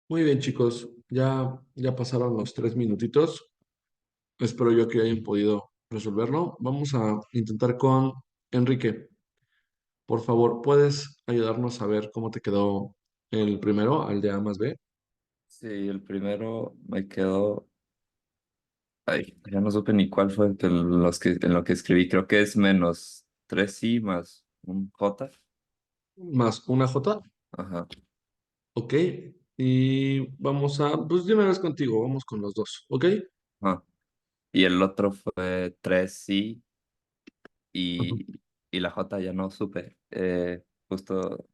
Muy bien, chicos. Ya pasaron los 3 minutitos. Espero yo que hayan podido resolverlo. Vamos a intentar con Enrique. Por favor, ¿puedes ayudarnos a ver cómo te quedó el primero, al de A más B? Sí, el primero me quedó. Ay, ya no supe ni cuál fue en lo que escribí. Creo que es menos 3i más un j. Más una J. Ajá. Ok. Y vamos a, pues de una vez contigo, vamos con los dos. ¿Ok? Ajá. Y el otro fue 3i Ujú. y la j ya no supe. Justo.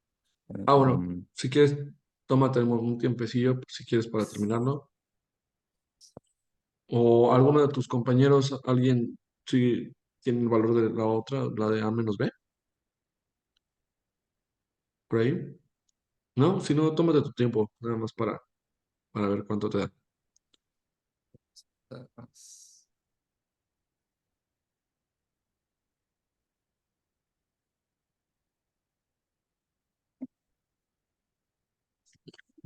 Ah, bueno, mm, si quieres, tómate un tiempecillo, si quieres, para terminarlo. O alguno de tus compañeros, alguien, si tiene el valor de la otra, la de A menos B, por ahí. No, si no, tómate tu tiempo, nada más para ver cuánto te da.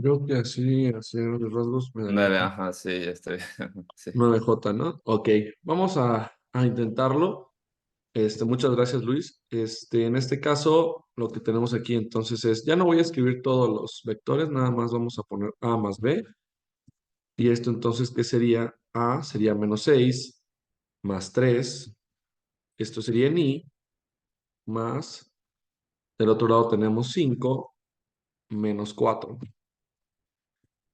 Creo que así a grandes rasgos me daría 9, ajá, sí, ya estoy. Sí. 9J, ¿no? Ok, vamos a intentarlo. Muchas gracias, Luis. En este caso, lo que tenemos aquí entonces es, ya no voy a escribir todos los vectores, nada más vamos a poner A más B. Y esto entonces, ¿qué sería? A sería menos 6 más 3. Esto sería en I, más, del otro lado tenemos 5 menos 4.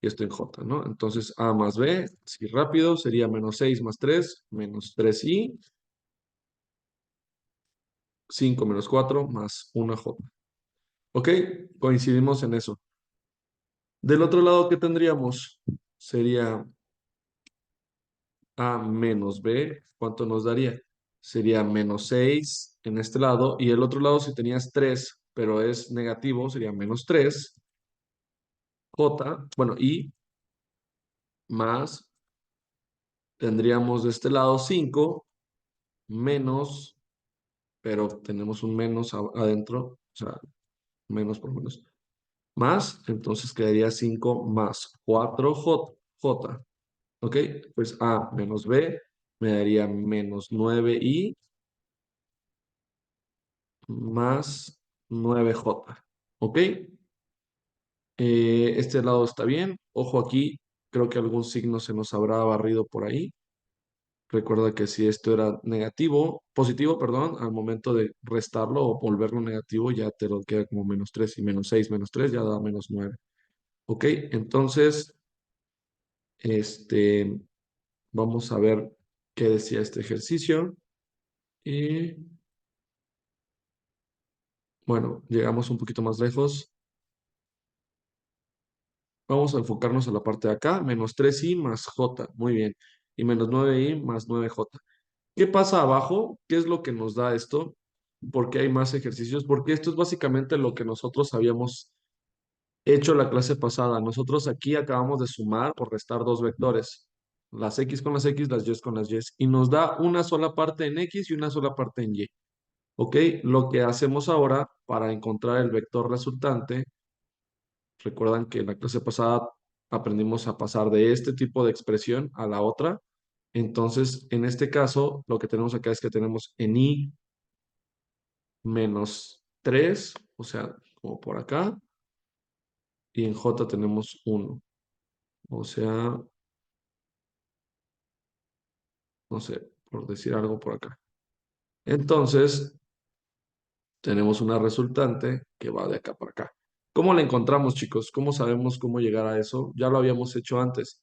Y esto en J, ¿no? Entonces A más B, si rápido, sería menos 6 más 3 menos 3i, 5 menos 4 más una J. ¿Ok? Coincidimos en eso. Del otro lado, ¿qué tendríamos? Sería A menos B. ¿Cuánto nos daría? Sería menos 6 en este lado. Y el otro lado, si tenías 3, pero es negativo, sería menos 3. J, bueno, I más, tendríamos de este lado 5 menos, pero tenemos un menos adentro, o sea, menos por menos. Más, entonces quedaría 5 más 4J. J. ¿Ok? Pues A menos B me daría menos 9i más 9J. ¿Ok? Este lado está bien. Ojo aquí, creo que algún signo se nos habrá barrido por ahí. Recuerda que si esto era negativo, positivo, perdón, al momento de restarlo o volverlo negativo, ya te lo queda como menos 3 y menos 6 menos 3 ya da menos 9. ¿Ok? Entonces, este, vamos a ver qué decía este ejercicio. Y bueno, llegamos un poquito más lejos. Vamos a enfocarnos a la parte de acá, menos 3i más j, muy bien, y menos 9i más 9j. ¿Qué pasa abajo? ¿Qué es lo que nos da esto? ¿Por qué hay más ejercicios? Porque esto es básicamente lo que nosotros habíamos hecho la clase pasada. Nosotros aquí acabamos de sumar o restar dos vectores, las x con las x, las y con las y, y nos da una sola parte en x y una sola parte en y. ¿Ok? Lo que hacemos ahora para encontrar el vector resultante. Recuerdan que en la clase pasada aprendimos a pasar de este tipo de expresión a la otra. Entonces, en este caso, lo que tenemos acá es que tenemos en i menos 3, o sea, como por acá, y en j tenemos 1, o sea, no sé, por decir algo por acá. Entonces, tenemos una resultante que va de acá para acá. ¿Cómo la encontramos, chicos? ¿Cómo sabemos cómo llegar a eso? Ya lo habíamos hecho antes.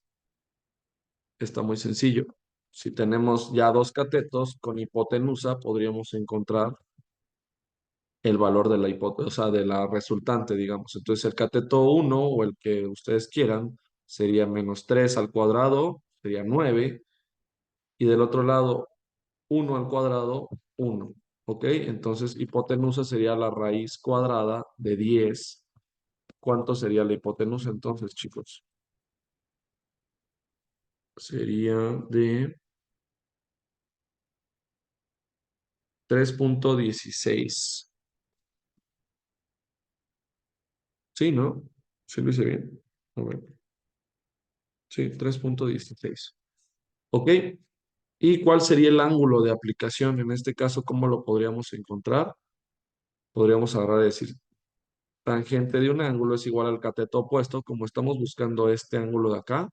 Está muy sencillo. Si tenemos ya dos catetos con hipotenusa, podríamos encontrar el valor de la hipotenusa, o sea, de la resultante, digamos. Entonces, el cateto uno o el que ustedes quieran sería menos 3 al cuadrado, sería 9. Y del otro lado, 1 al cuadrado, 1. ¿Ok? Entonces, hipotenusa sería la raíz cuadrada de 10. ¿Cuánto sería la hipotenusa entonces, chicos? Sería de 3,16. Sí, ¿no? Sí lo hice bien. A ver. Sí, 3.16. ¿Ok? ¿Y cuál sería el ángulo de aplicación? En este caso, ¿cómo lo podríamos encontrar? Podríamos agarrar y decir, tangente de un ángulo es igual al cateto opuesto. Como estamos buscando este ángulo de acá,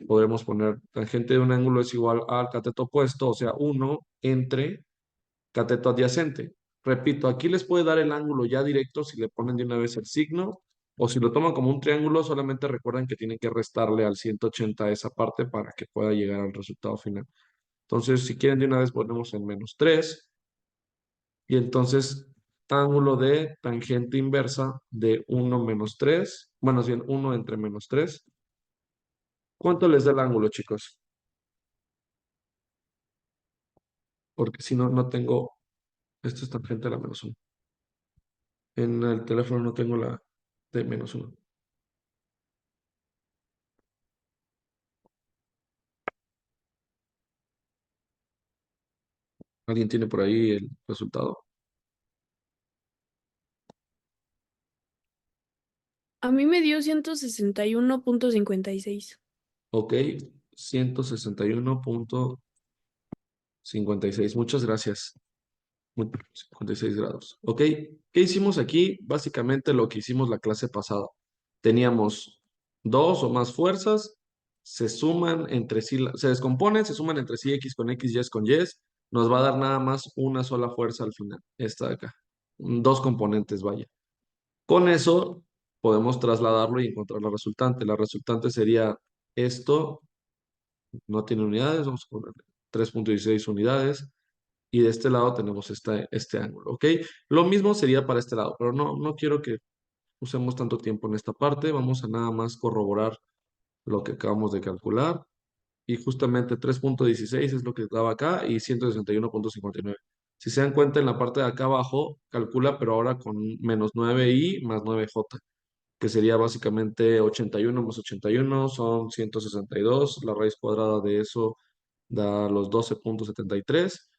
podremos poner tangente de un ángulo es igual al cateto opuesto, o sea, 1 entre cateto adyacente. Repito, aquí les puede dar el ángulo ya directo si le ponen de una vez el signo, o si lo toman como un triángulo, solamente recuerden que tienen que restarle al 180 esa parte para que pueda llegar al resultado final. Entonces, si quieren de una vez ponemos en -3, y entonces ángulo de tangente inversa de 1 menos 3, bueno, más bien 1 entre -3. ¿Cuánto les da el ángulo, chicos? Porque si no, no tengo, esto es tangente a la -1. En el teléfono no tengo la de -1. ¿Alguien tiene por ahí el resultado? A mí me dio 161.56. Ok, 161.56. Muchas gracias. 56 grados. Ok, ¿qué hicimos aquí? Básicamente lo que hicimos la clase pasada. Teníamos dos o más fuerzas, se suman entre sí, se descomponen, se suman entre sí X con X, Y con Y. Nos va a dar nada más una sola fuerza al final, esta de acá. Dos componentes, vaya. Con eso podemos trasladarlo y encontrar la resultante. La resultante sería esto, no tiene unidades, vamos a ponerle 3.16 unidades. Y de este lado tenemos este ángulo, ¿ok? Lo mismo sería para este lado, pero no quiero que usemos tanto tiempo en esta parte. Vamos a nada más corroborar lo que acabamos de calcular. Y justamente 3.16 es lo que daba acá y 161.59. Si se dan cuenta, en la parte de acá abajo calcula, pero ahora con -9i más 9j, que sería básicamente 81 más 81 son 162. La raíz cuadrada de eso da los 12.73.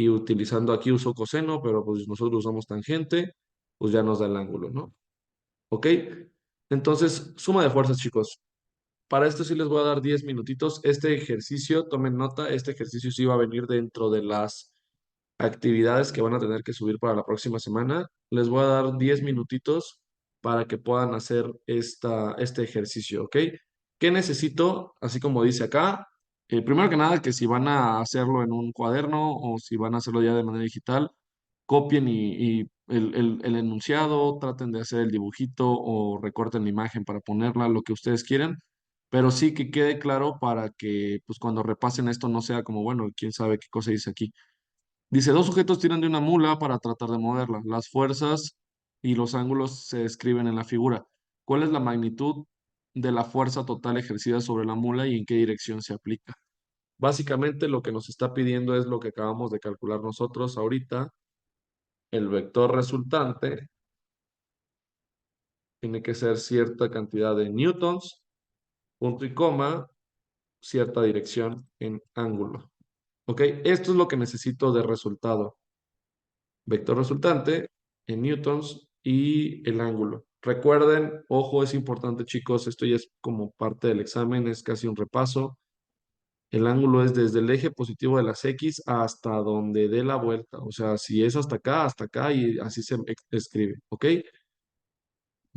Y utilizando aquí uso coseno, pero pues nosotros usamos tangente, pues ya nos da el ángulo, ¿no? ¿Ok? Entonces, suma de fuerzas, chicos. Para esto sí les voy a dar 10 minutitos. Este ejercicio, tomen nota, este ejercicio sí va a venir dentro de las actividades que van a tener que subir para la próxima semana. Les voy a dar 10 minutitos para que puedan hacer este ejercicio, ¿ok? ¿Qué necesito? Así como dice acá, primero que nada, que si van a hacerlo en un cuaderno o si van a hacerlo ya de manera digital, copien y el enunciado, traten de hacer el dibujito o recorten la imagen para ponerla, lo que ustedes quieran, pero sí que quede claro para que pues cuando repasen esto no sea como, bueno, quién sabe qué cosa dice aquí. Dice, dos sujetos tiran de una mula para tratar de moverla. Las fuerzas y los ángulos se describen en la figura. ¿Cuál es la magnitud de la fuerza total ejercida sobre la mula y en qué dirección se aplica? Básicamente lo que nos está pidiendo es lo que acabamos de calcular nosotros ahorita. El vector resultante tiene que ser cierta cantidad de newtons, punto y coma, cierta dirección en ángulo. ¿Ok? Esto es lo que necesito de resultado. Vector resultante en newtons y el ángulo. Recuerden, ojo, es importante, chicos, esto ya es como parte del examen, es casi un repaso. El ángulo es desde el eje positivo de las X hasta donde dé la vuelta. O sea, si es hasta acá y así se escribe. ¿Ok?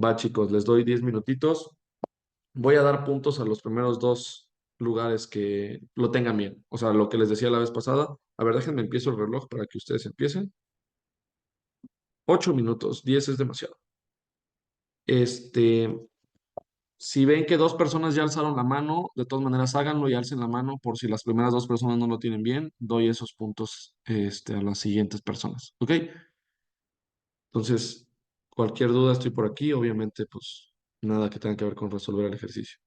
Va, chicos, les doy 10 minutitos. Voy a dar puntos a los primeros dos lugares que lo tengan bien. O sea, lo que les decía la vez pasada. A ver, déjenme empiezo el reloj para que ustedes empiecen. 8 minutos, 10 es demasiado. Este, si ven que dos personas ya alzaron la mano, de todas maneras háganlo y alcen la mano por si las primeras dos personas no lo tienen bien, doy esos puntos a las siguientes personas. ¿Ok? Entonces, cualquier duda estoy por aquí, obviamente, pues nada que tenga que ver con resolver el ejercicio.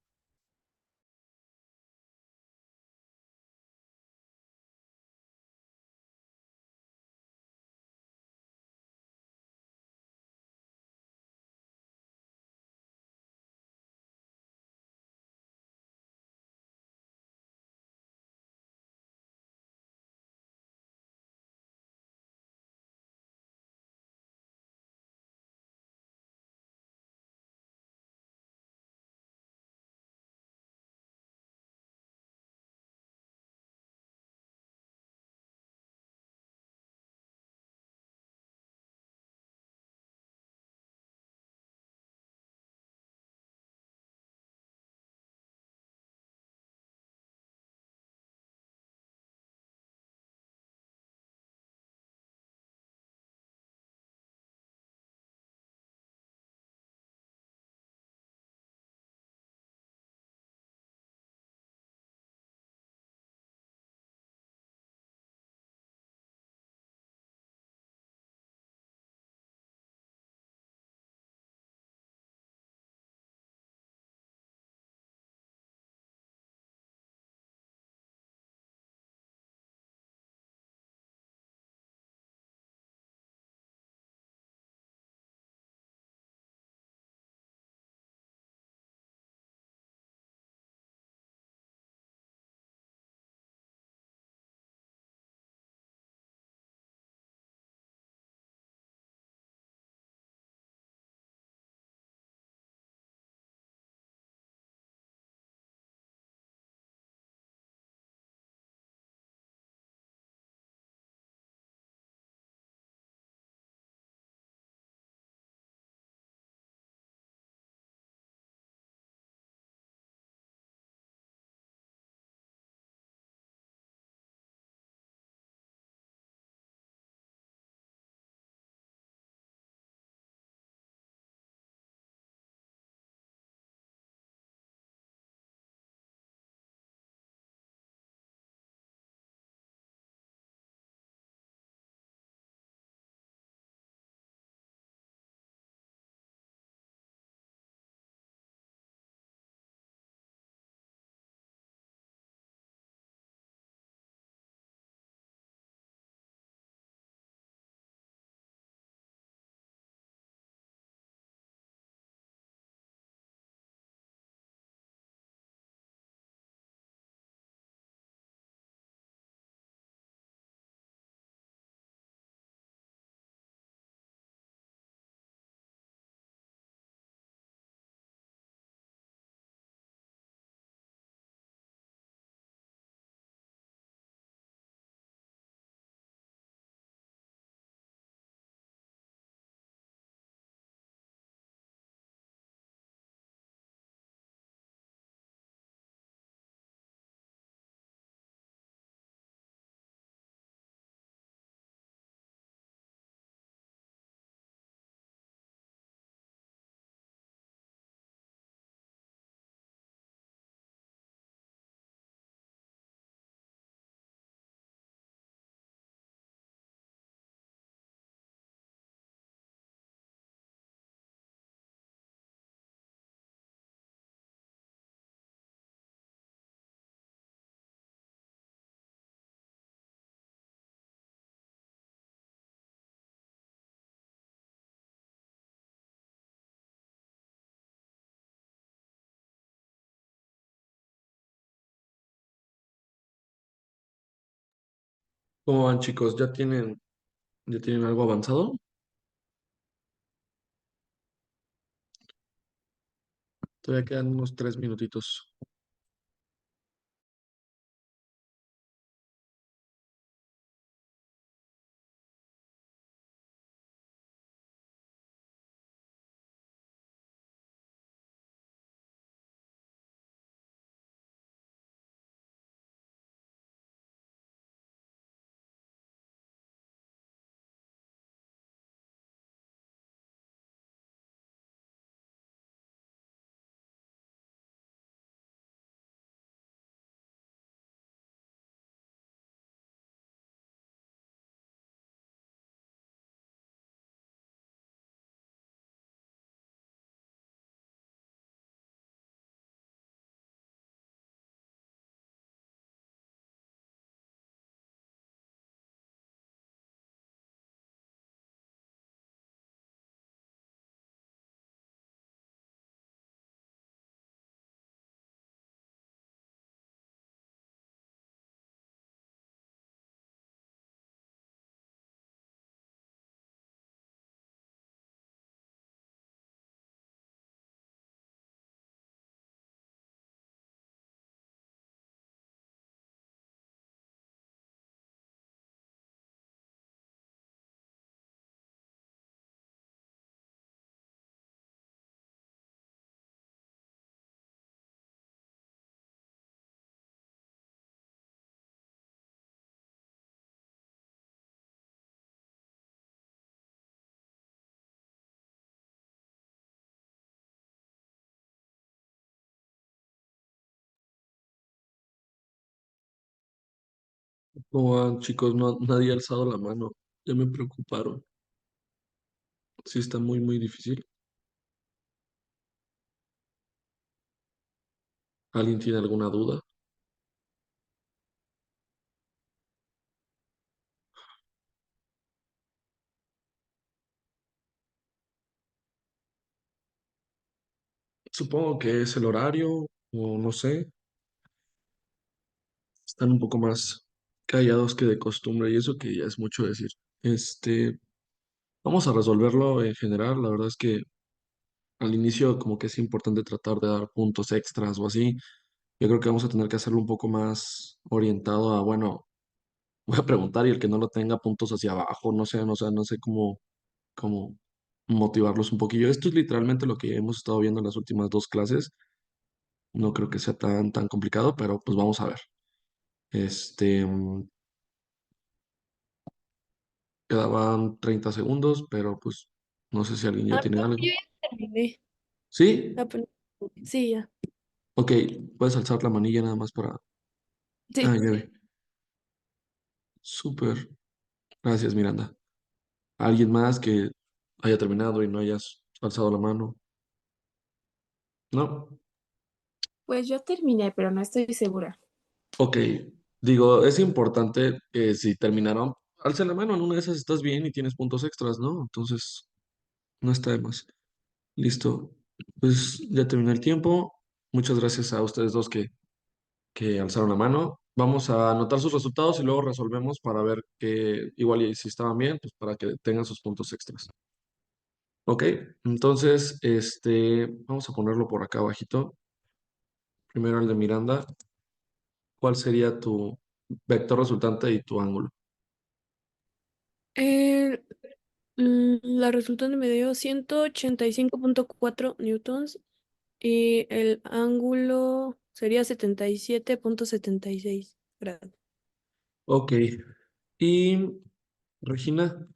¿Cómo van, chicos? Ya tienen algo avanzado? Todavía quedan unos 3 minutitos. ¿Cómo van, chicos? No, nadie ha alzado la mano. Ya me preocuparon. Sí, está muy, muy difícil. ¿Alguien tiene alguna duda? Supongo que es el horario, o no sé. Están un poco más callados que de costumbre, y eso que ya es mucho decir. Este, Vamos a resolverlo en general. La verdad es que al inicio como que es importante tratar de dar puntos extras o así. Yo creo que vamos a tener que hacerlo un poco más orientado a, bueno, voy a preguntar y el que no lo tenga puntos hacia abajo, no sé, no sé cómo motivarlos un poquillo. Esto es literalmente lo que hemos estado viendo en las últimas dos clases. No creo que sea tan complicado, pero pues vamos a ver. Este, mm, Quedaban 30 segundos, pero pues no sé si alguien ya Ah, tiene no, algo. yo ya terminé. ¿Sí? Apenas- Sí, ya. Ok, puedes alzar la manilla nada más para... Ah, Sí. ya ve. Súper. Gracias, Miranda. ¿Alguien más que haya terminado y no hayas alzado la mano? ¿No? Pues yo terminé, pero no estoy segura. Ok. Digo, es importante que si terminaron, alza la mano. En una de esas estás bien y tienes puntos extras, ¿no? Entonces, no está de más. Listo. Pues ya terminó el tiempo. Muchas gracias a ustedes dos que alzaron la mano. Vamos a anotar sus resultados y luego resolvemos para ver que igual y si estaban bien, pues para que tengan sus puntos extras. Ok, entonces, vamos a ponerlo por acá abajito. Primero el de Miranda. ¿Cuál sería tu vector resultante y tu ángulo? El- la resultante me dio 185,4 newtons y el ángulo sería 77,76 grados. Ok, y Regina.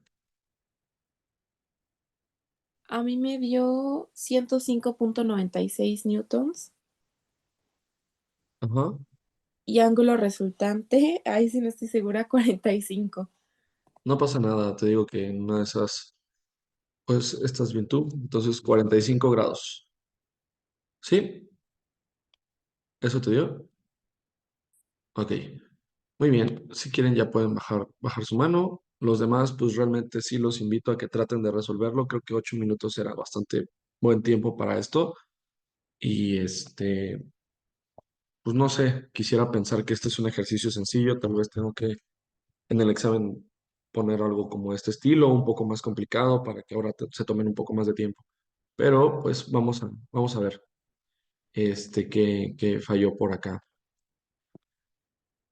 A mí me dio 105,96 newtons Ajá. y ángulo resultante, ahí sí no estoy segura, 45. No pasa nada, te digo que en una de esas, pues estás bien tú. Entonces, 45 grados. ¿Sí? ¿Eso te dio? Ok. Muy bien, si quieren ya pueden bajar su mano. Los demás, pues realmente sí los invito a que traten de resolverlo. Creo que 8 minutos era bastante buen tiempo para esto. Y pues no sé, quisiera pensar que este es un ejercicio sencillo. Tal vez tengo que en el examen poner algo como este estilo, un poco más complicado para que ahora se tomen un poco más de tiempo. Pero pues vamos a ver qué falló por acá.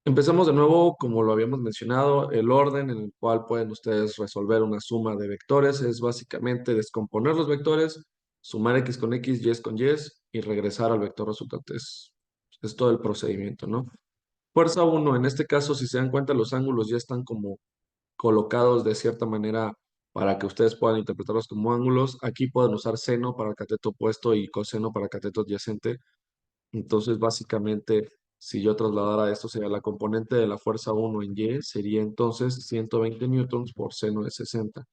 Empezamos de nuevo, como lo habíamos mencionado, el orden en el cual pueden ustedes resolver una suma de vectores es básicamente descomponer los vectores, sumar x con x, y con y y regresar al vector resultante. Es todo el procedimiento, ¿no? Fuerza 1, en este caso, si se dan cuenta, los ángulos ya están como colocados de cierta manera para que ustedes puedan interpretarlos como ángulos. Aquí pueden usar seno para el cateto opuesto y coseno para el cateto adyacente. Entonces, básicamente, si yo trasladara esto, sería la componente de la fuerza 1 en Y, sería entonces 120 newtons por seno de 60.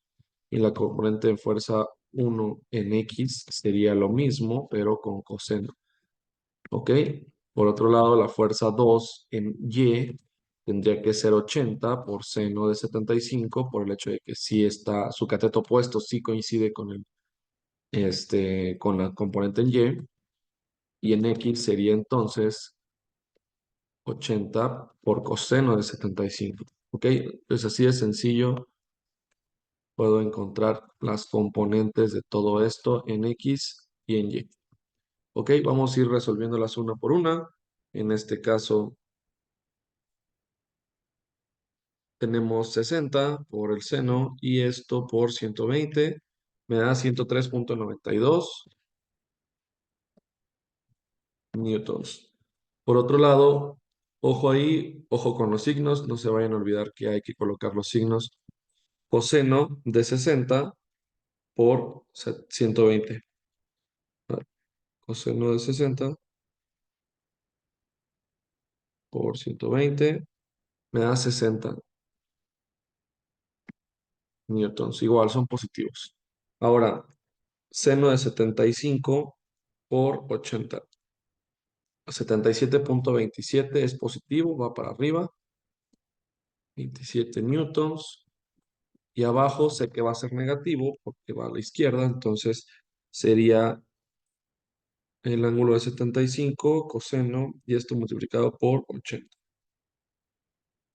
Y la componente de fuerza 1 en X sería lo mismo, pero con coseno. ¿Ok? Por otro lado, la fuerza 2 en Y tendría que ser 80 por seno de 75, por el hecho de que sí está, su cateto opuesto sí coincide con la componente en Y. Y en X sería entonces 80 por coseno de 75. ¿Ok? Pues así de sencillo puedo encontrar las componentes de todo esto en X y en Y. ¿Ok? Vamos a ir resolviéndolas una por una. En este caso tenemos 60 por el seno y esto por 120 me da 103.92 newtons. Por otro lado, ojo ahí, ojo con los signos, no se vayan a olvidar que hay que colocar los signos. Coseno de 60 por 120. Coseno de 60 por 120 me da 60 newtons. Igual, son positivos. Ahora, seno de 75 por 80. 77.27 es positivo, va para arriba. 27 newtons. Y abajo sé que va a ser negativo porque va a la izquierda. Entonces sería el ángulo de 75 coseno y esto multiplicado por 80.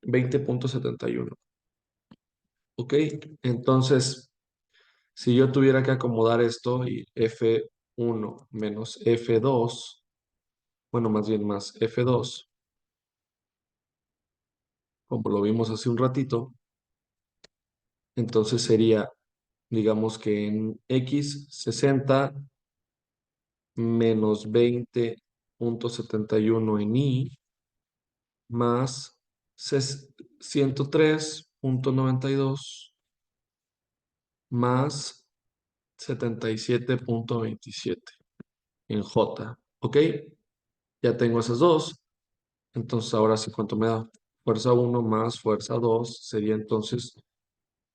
20.71. ¿Ok? Entonces, si yo tuviera que acomodar esto y F1 menos F2, bueno, más bien más F2, como lo vimos hace un ratito, entonces sería, digamos que en X 60 menos 20.71 en Y más 103.92 más 77.27 en J. ¿Ok? Ya tengo esas dos. Entonces ahora sí, ¿cuánto me da? Fuerza 1 más fuerza 2 sería entonces,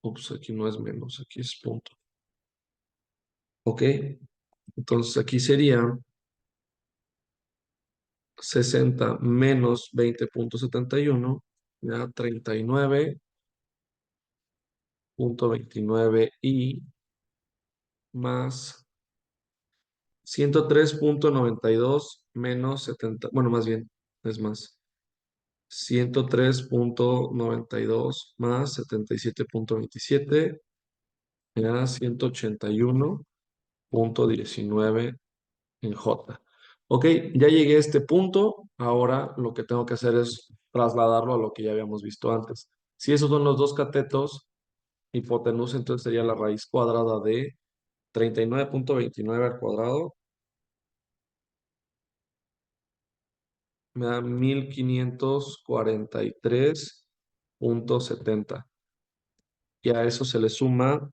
ups, aquí no es menos, aquí es punto. ¿Ok? Entonces aquí sería 60 menos 20.71, me da 39.29 y más 103.92 menos 70, bueno, más bien, es más, 103.92 más 77.27 me da 181.19 en J. Ok, ya llegué a este punto. Ahora lo que tengo que hacer es trasladarlo a lo que ya habíamos visto antes. Si esos son los dos catetos, hipotenusa, entonces sería la raíz cuadrada de 39.29 al cuadrado. Me da 1543.70. Y a eso se le suma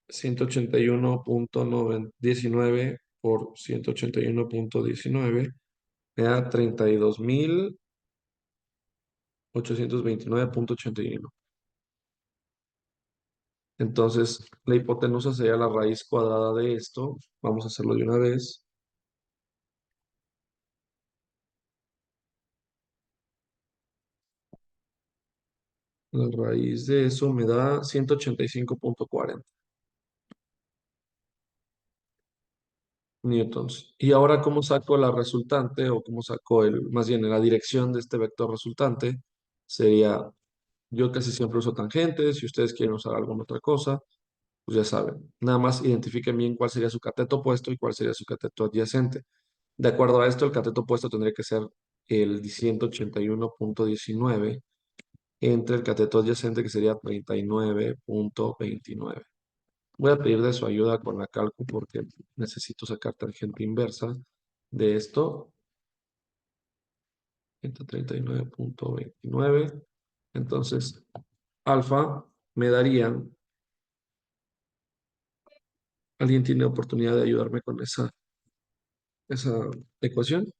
181.19 por 181.19. Me da 32.829.81. Entonces, la hipotenusa sería la raíz cuadrada de esto. Vamos a hacerlo de una vez. La raíz de eso me da 185.40 newtons. Y ahora, ¿cómo saco la resultante o cómo saco más bien la dirección de este vector resultante? Sería Yo casi siempre uso tangentes. Si ustedes quieren usar alguna otra cosa, pues ya saben. Nada más identifiquen bien cuál sería su cateto opuesto y cuál sería su cateto adyacente. De acuerdo a esto, el cateto opuesto tendría que ser el 181.19 entre el cateto adyacente que sería 39.29. Voy a pedir de su ayuda con la cálculo porque necesito sacar tangente inversa de esto. 139.29. Entonces, alfa me daría. ¿Alguien tiene oportunidad de ayudarme con esa ecuación?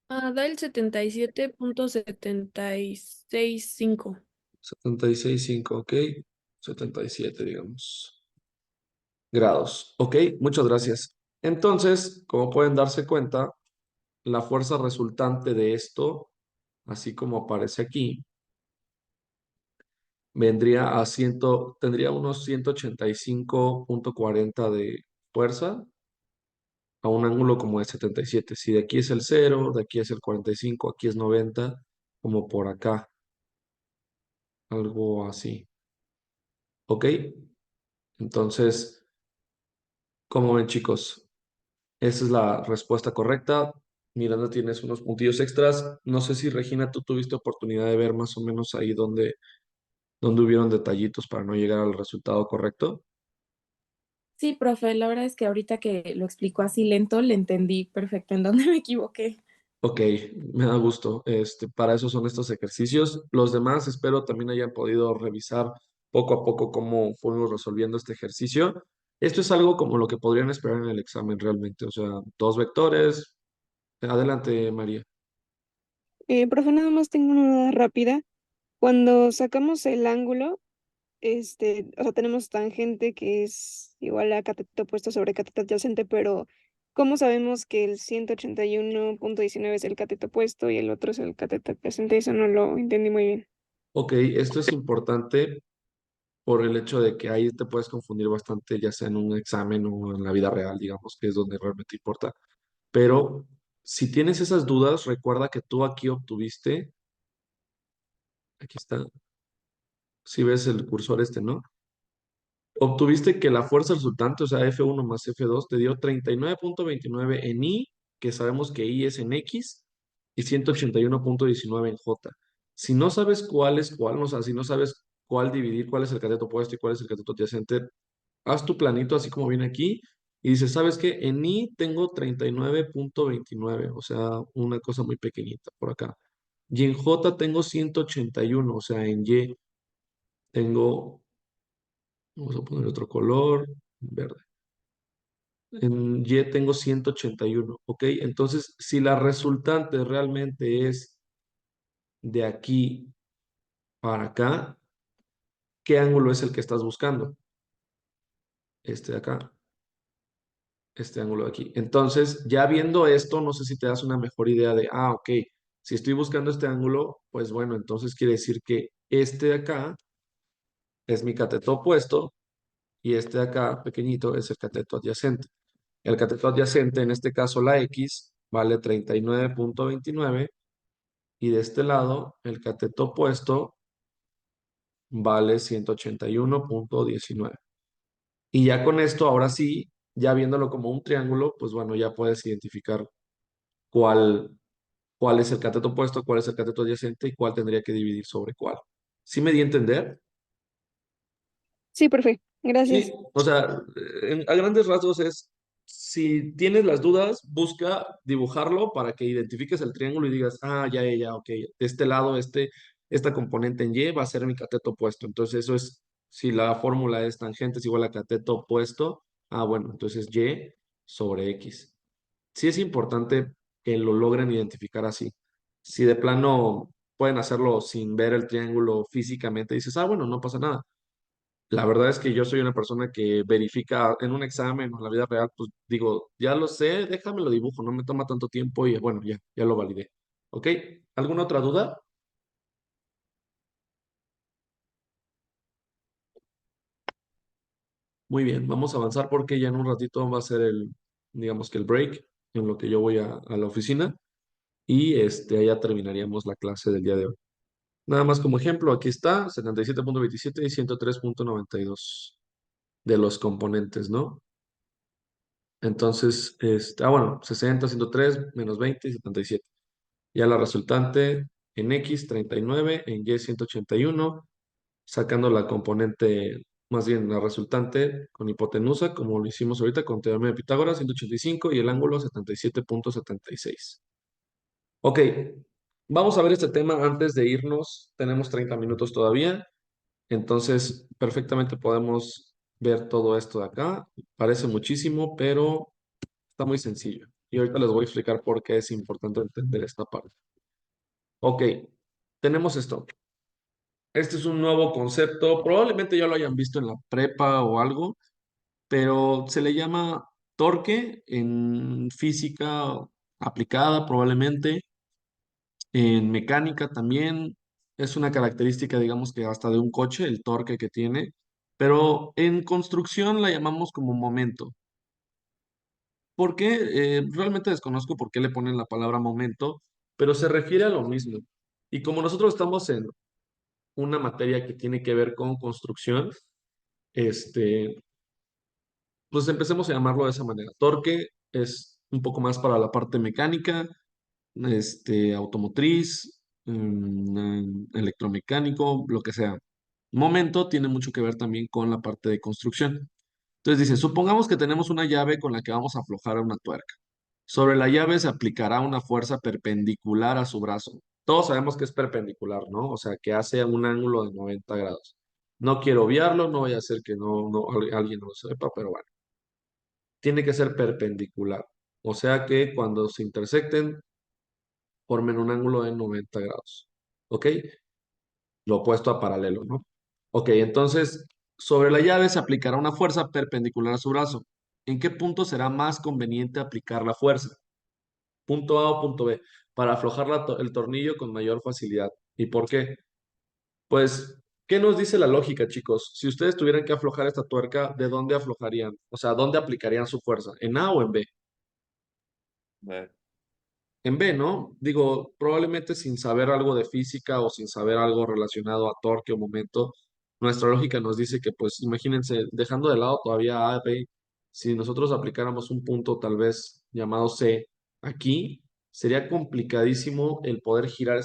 Da el 77.765. 76.5, ok. 77, digamos. Grados. Ok, muchas gracias. Entonces, como pueden darse cuenta, la fuerza resultante de esto, así como aparece aquí, tendría unos 185.40 de fuerza a un ángulo como de 77. Si de aquí es el 0, de aquí es el 45, aquí es 90, como por acá, algo así. ¿Ok? Entonces, ¿cómo ven, chicos? Esa es la respuesta correcta. Miranda, tienes unos puntillos extras. No sé si Regina, tú tuviste oportunidad de ver más o menos ahí donde hubieron detallitos para no llegar al resultado correcto. Sí, profe, la verdad es que ahorita que lo explicó así lento, le entendí perfecto en dónde me equivoqué. Ok, me da gusto. Para eso son estos ejercicios. Los demás espero también hayan podido revisar poco a poco cómo fuimos resolviendo este ejercicio. Esto es algo como lo que podrían esperar en el examen realmente. O sea, dos vectores. Adelante, María. Profe, nada más tengo una duda rápida. Cuando sacamos el ángulo, o sea, tenemos tangente que es igual a cateto opuesto sobre cateto adyacente, pero ¿cómo sabemos que el 181.19 es el cateto opuesto y el otro es el cateto adyacente? Eso no lo entendí muy bien. Ok, esto es importante por el hecho de que ahí te puedes confundir bastante, ya sea en un examen o en la vida real, digamos, que es donde realmente importa. Pero si tienes esas dudas, recuerda que tú aquí obtuviste, aquí está, si ves el cursor ¿no? Obtuviste que la fuerza resultante, o sea, F1 más F2, te dio 39.29 en I, que sabemos que I es en X, y 181.19 en J. Si no sabes cuál es cuál, o sea, si no sabes cuál dividir, cuál es el cateto opuesto y cuál es el cateto adyacente, haz tu planito así como viene aquí, y dices, ¿sabes qué? En I tengo 39.29, o sea, una cosa muy pequeñita por acá. Y en J tengo 181, o sea, en Y tengo, vamos a poner otro color, verde. En Y tengo 181, ¿ok? Entonces, si la resultante realmente es de aquí para acá, ¿qué ángulo es el que estás buscando? Este de acá, este ángulo de aquí. Entonces, ya viendo esto, no sé si te das una mejor idea de, ok, si estoy buscando este ángulo, pues bueno, entonces quiere decir que este de acá es mi cateto opuesto y este de acá, pequeñito, es el cateto adyacente. El cateto adyacente, en este caso la X, vale 39.29 y de este lado el cateto opuesto vale 181.19. Y ya con esto, ahora sí, ya viéndolo como un triángulo, pues bueno, ya puedes identificar cuál, cuál es el cateto opuesto, cuál es el cateto adyacente y cuál tendría que dividir sobre cuál. ¿Sí me di a entender? Sí, profe, Sí, gracias. o sea, a grandes rasgos es, si tienes las dudas, busca dibujarlo para que identifiques el triángulo y digas, ya, ok, de este lado, esta componente en Y va a ser mi cateto opuesto. Entonces eso es, si la fórmula es tangente es igual a cateto opuesto, bueno, entonces Y sobre X. Sí es importante que lo logren identificar así. Si de plano pueden hacerlo sin ver el triángulo físicamente, dices, bueno, no pasa nada. La verdad es que yo soy una persona que verifica en un examen o en la vida real, pues digo, ya lo sé, déjame lo dibujo, no me toma tanto tiempo y bueno, ya lo validé. ¿Ok? ¿Alguna otra duda? Muy bien, vamos a avanzar porque ya en un ratito va a ser digamos que el break, en lo que yo voy a la oficina y allá terminaríamos la clase del día de hoy. Nada más como ejemplo, aquí está 77.27 y 103.92 de los componentes, ¿no? Entonces, bueno, 60, 103, menos 20 y 77. Ya la resultante en X, 39, en Y, 181, sacando la componente, más bien la resultante con hipotenusa, como lo hicimos ahorita con teorema de Pitágoras, 185 y el ángulo 77.76. Ok, vamos a ver este tema antes de irnos. Tenemos 30 minutos todavía, entonces perfectamente podemos ver todo esto de acá. Parece muchísimo, pero está muy sencillo. Y ahorita les voy a explicar por qué es importante entender esta parte. Ok, tenemos esto. Este es un nuevo concepto, probablemente ya lo hayan visto en la prepa o algo, pero se le llama torque en física aplicada probablemente, en mecánica también. Es una característica, digamos que hasta de un coche, el torque que tiene, pero en construcción la llamamos como momento. ¿Por qué? Realmente desconozco por qué le ponen la palabra momento, pero se refiere a lo mismo. Y como nosotros estamos en una materia que tiene que ver con construcción, este, pues empecemos a llamarlo de esa manera. Torque es un poco más para la parte mecánica, automotriz, electromecánico, lo que sea. Momento tiene mucho que ver también con la parte de construcción. Entonces dice, supongamos que tenemos una llave con la que vamos a aflojar una tuerca. Sobre la llave se aplicará una fuerza perpendicular a su brazo. Todos sabemos que es perpendicular, ¿no? O sea, que hace un ángulo de 90 grados. No quiero obviarlo, no vaya a ser que alguien no lo sepa, pero bueno, tiene que ser perpendicular. O sea que cuando se intersecten, formen un ángulo de 90 grados. ¿Ok? Lo opuesto a paralelo, ¿no? Ok, entonces, sobre la llave se aplicará una fuerza perpendicular a su brazo. ¿En qué punto será más conveniente aplicar la fuerza? Punto A o punto B, para aflojar el tornillo con mayor facilidad. ¿Y por qué? Pues, ¿qué nos dice la lógica, chicos? Si ustedes tuvieran que aflojar esta tuerca, ¿de dónde aflojarían? O sea, ¿dónde aplicarían su fuerza? ¿En A o en B? Ve. En B, ¿no? Digo, probablemente sin saber algo de física o sin saber algo relacionado a torque o momento, nuestra lógica nos dice que, pues, imagínense, dejando de lado todavía A, B, si nosotros aplicáramos un punto tal vez llamado C aquí, sería complicadísimo el poder girar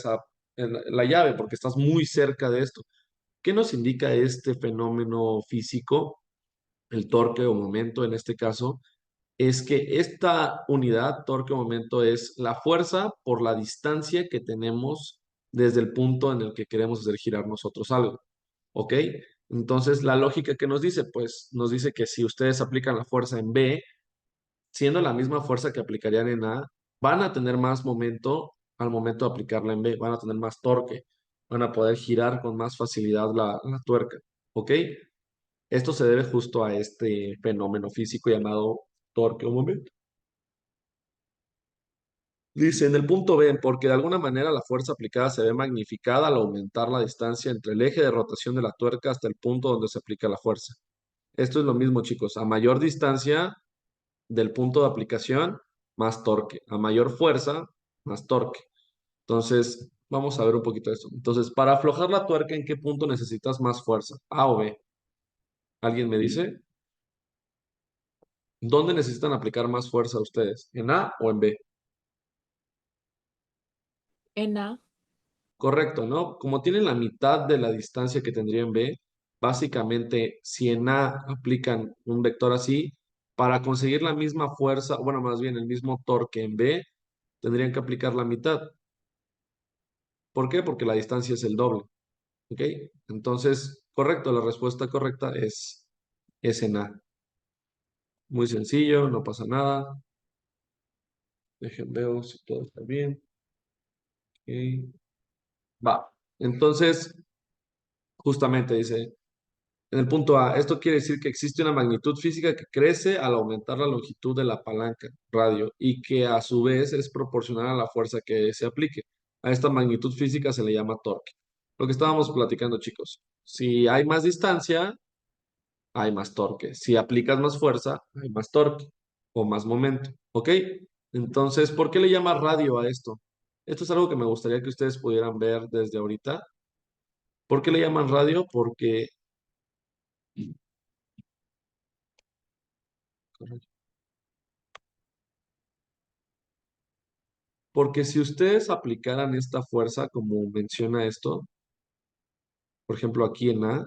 la llave porque estás muy cerca de esto. ¿Qué nos indica este fenómeno físico, el torque o momento en este caso? Es que esta unidad, torque o momento, es la fuerza por la distancia que tenemos desde el punto en el que queremos hacer girar nosotros algo. ¿Ok? Entonces, la lógica que nos dice, pues nos dice que si ustedes aplican la fuerza en B, siendo la misma fuerza que aplicarían en A, van a tener más momento al momento de aplicarla en B, van a tener más torque, van a poder girar con más facilidad la tuerca. ¿Ok? Esto se debe justo a este fenómeno físico llamado torque o momento. Dice en el punto B, porque de alguna manera la fuerza aplicada se ve magnificada al aumentar la distancia entre el eje de rotación de la tuerca hasta el punto donde se aplica la fuerza. Esto es lo mismo, chicos. A mayor distancia del punto de aplicación, más torque. A mayor fuerza, más torque. Entonces, vamos a ver un poquito de esto. Entonces, para aflojar la tuerca, ¿en qué punto necesitas más fuerza? ¿A o B? ¿Alguien me dice? ¿Dónde necesitan aplicar más fuerza ustedes? ¿En A o en B? En A. Correcto, ¿no? Como tienen la mitad de la distancia que tendría en B, básicamente si en A aplican un vector así, para conseguir la misma fuerza, bueno, más bien el mismo torque en B, tendrían que aplicar la mitad. ¿Por qué? Porque la distancia es el doble. ¿Ok? Entonces, correcto, la respuesta correcta es en A. Muy sencillo, no pasa nada. Dejen ver si todo está bien. Ok. Va. Entonces, justamente dice, en el punto A, esto quiere decir que existe una magnitud física que crece al aumentar la longitud de la palanca radio y que a su vez es proporcional a la fuerza que se aplique. A esta magnitud física se le llama torque. Lo que estábamos platicando, chicos. Si hay más distancia, hay más torque. Si aplicas más fuerza, hay más torque. o más momento, ¿ok? Entonces, ¿por qué le llama radio a esto? Esto es algo que me gustaría que ustedes pudieran ver desde ahorita. ¿Por qué le llaman radio? Porque si ustedes aplicaran esta fuerza, como menciona esto, por ejemplo, aquí en A,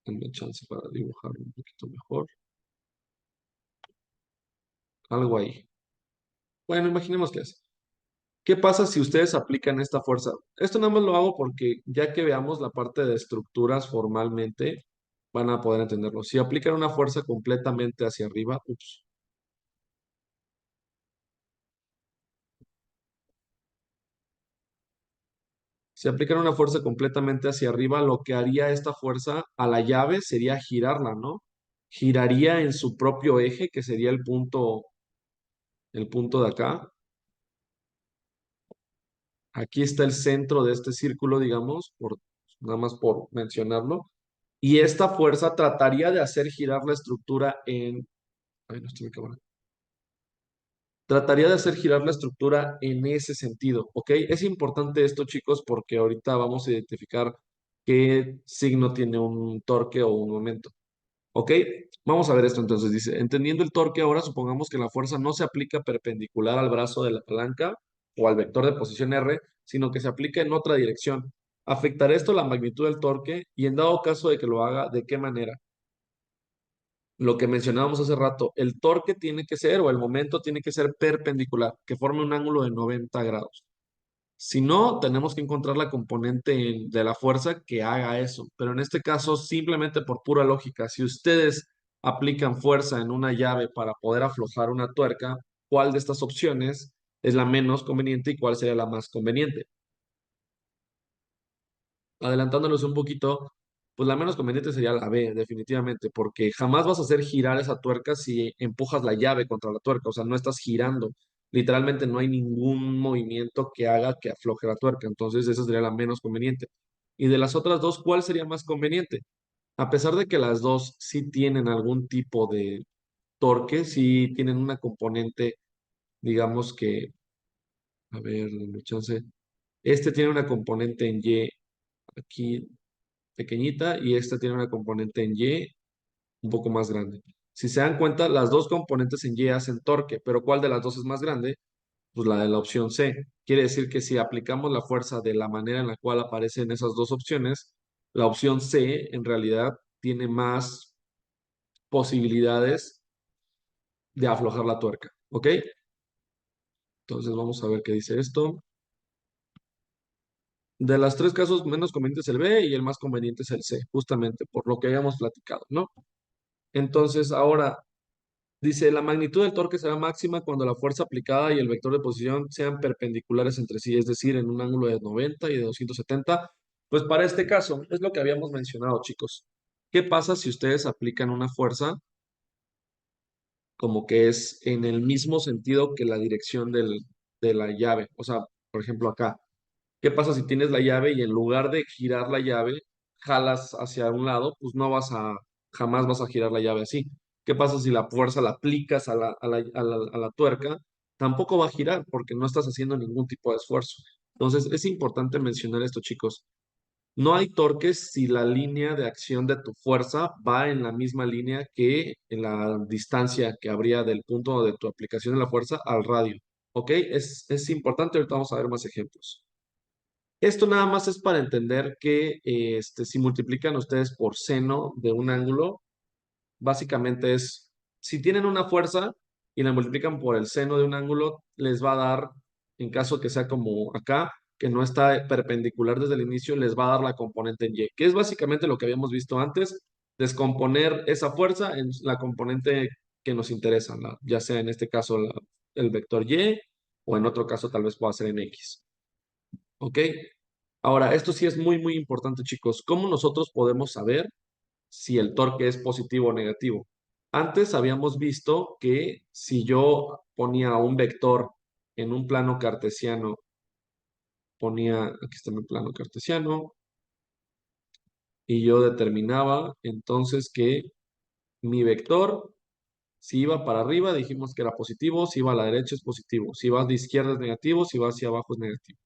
denme chance para dibujarlo un poquito mejor. Algo ahí. Bueno, imaginemos que es. ¿Qué pasa si ustedes aplican esta fuerza? Esto nada más lo hago porque ya que veamos la parte de estructuras formalmente, van a poder entenderlo. Si aplican una fuerza completamente hacia arriba, ups. Si aplican una fuerza completamente hacia arriba, lo que haría esta fuerza a la llave sería girarla, ¿no? Giraría en su propio eje, que sería el punto de acá. Aquí está el centro de este círculo, digamos, nada más por mencionarlo. Y esta fuerza trataría de hacer girar la estructura en... Ay, no estoy muy cabrón. Trataría de hacer girar la estructura en ese sentido, ¿ok? Es importante esto, chicos, porque ahorita vamos a identificar qué signo tiene un torque o un momento, ¿ok? Vamos a ver esto entonces. Dice, entendiendo el torque ahora, supongamos que la fuerza no se aplica perpendicular al brazo de la palanca o al vector de posición R, sino que se aplica en otra dirección. ¿Afectará esto la magnitud del torque? Y en dado caso de que lo haga, ¿de qué manera? Lo que mencionábamos hace rato, el torque tiene que ser o el momento tiene que ser perpendicular, que forme un ángulo de 90 grados. Si no, tenemos que encontrar la componente de la fuerza que haga eso. Pero en este caso, simplemente por pura lógica, si ustedes aplican fuerza en una llave para poder aflojar una tuerca, ¿cuál de estas opciones es la menos conveniente y cuál sería la más conveniente? Adelantándolos un poquito, pues la menos conveniente sería la B, definitivamente, porque jamás vas a hacer girar esa tuerca si empujas la llave contra la tuerca, o sea, no estás girando. Literalmente no hay ningún movimiento que haga que afloje la tuerca, entonces esa sería la menos conveniente. Y de las otras dos, ¿cuál sería más conveniente? A pesar de que las dos sí tienen algún tipo de torque, sí tienen una componente, digamos que, a ver, dame chance. Este tiene una componente en Y aquí pequeñita y esta tiene una componente en Y un poco más grande. Si se dan cuenta, las dos componentes en Y hacen torque, pero ¿cuál de las dos es más grande? Pues la de la opción C. Quiere decir que si aplicamos la fuerza de la manera en la cual aparecen esas dos opciones, la opción C en realidad tiene más posibilidades de aflojar la tuerca, ¿ok? Entonces vamos a ver qué dice esto. De los tres casos, menos conveniente es el B y el más conveniente es el C, justamente por lo que habíamos platicado, ¿no? Entonces, ahora, dice, la magnitud del torque será máxima cuando la fuerza aplicada y el vector de posición sean perpendiculares entre sí, es decir, en un ángulo de 90 y de 270. Pues para este caso, es lo que habíamos mencionado, chicos. ¿Qué pasa si ustedes aplican una fuerza como que es en el mismo sentido que la dirección de la llave? O sea, por ejemplo, acá. ¿Qué pasa si tienes la llave y en lugar de girar la llave, jalas hacia un lado? Pues jamás vas a girar la llave así. ¿Qué pasa si la fuerza la aplicas a la tuerca? Tampoco va a girar porque no estás haciendo ningún tipo de esfuerzo. Entonces, es importante mencionar esto, chicos. No hay torques si la línea de acción de tu fuerza va en la misma línea que en la distancia que habría del punto de tu aplicación de la fuerza al radio. ¿Ok? Es importante, ahorita vamos a ver más ejemplos. Esto nada más es para entender que si multiplican ustedes por seno de un ángulo, básicamente es, si tienen una fuerza y la multiplican por el seno de un ángulo, les va a dar, en caso que sea como acá, que no está perpendicular desde el inicio, les va a dar la componente en Y, que es básicamente lo que habíamos visto antes, descomponer esa fuerza en la componente que nos interesa, ya sea en este caso el vector Y o en otro caso tal vez pueda ser en X. ¿Ok? Ahora, esto sí es muy, muy importante, chicos. ¿Cómo nosotros podemos saber si el torque es positivo o negativo? Antes habíamos visto que si yo ponía un vector en un plano cartesiano, aquí está mi plano cartesiano, y yo determinaba entonces que mi vector, si iba para arriba, dijimos que era positivo, si iba a la derecha es positivo, si va de izquierda es negativo, si va hacia abajo es negativo.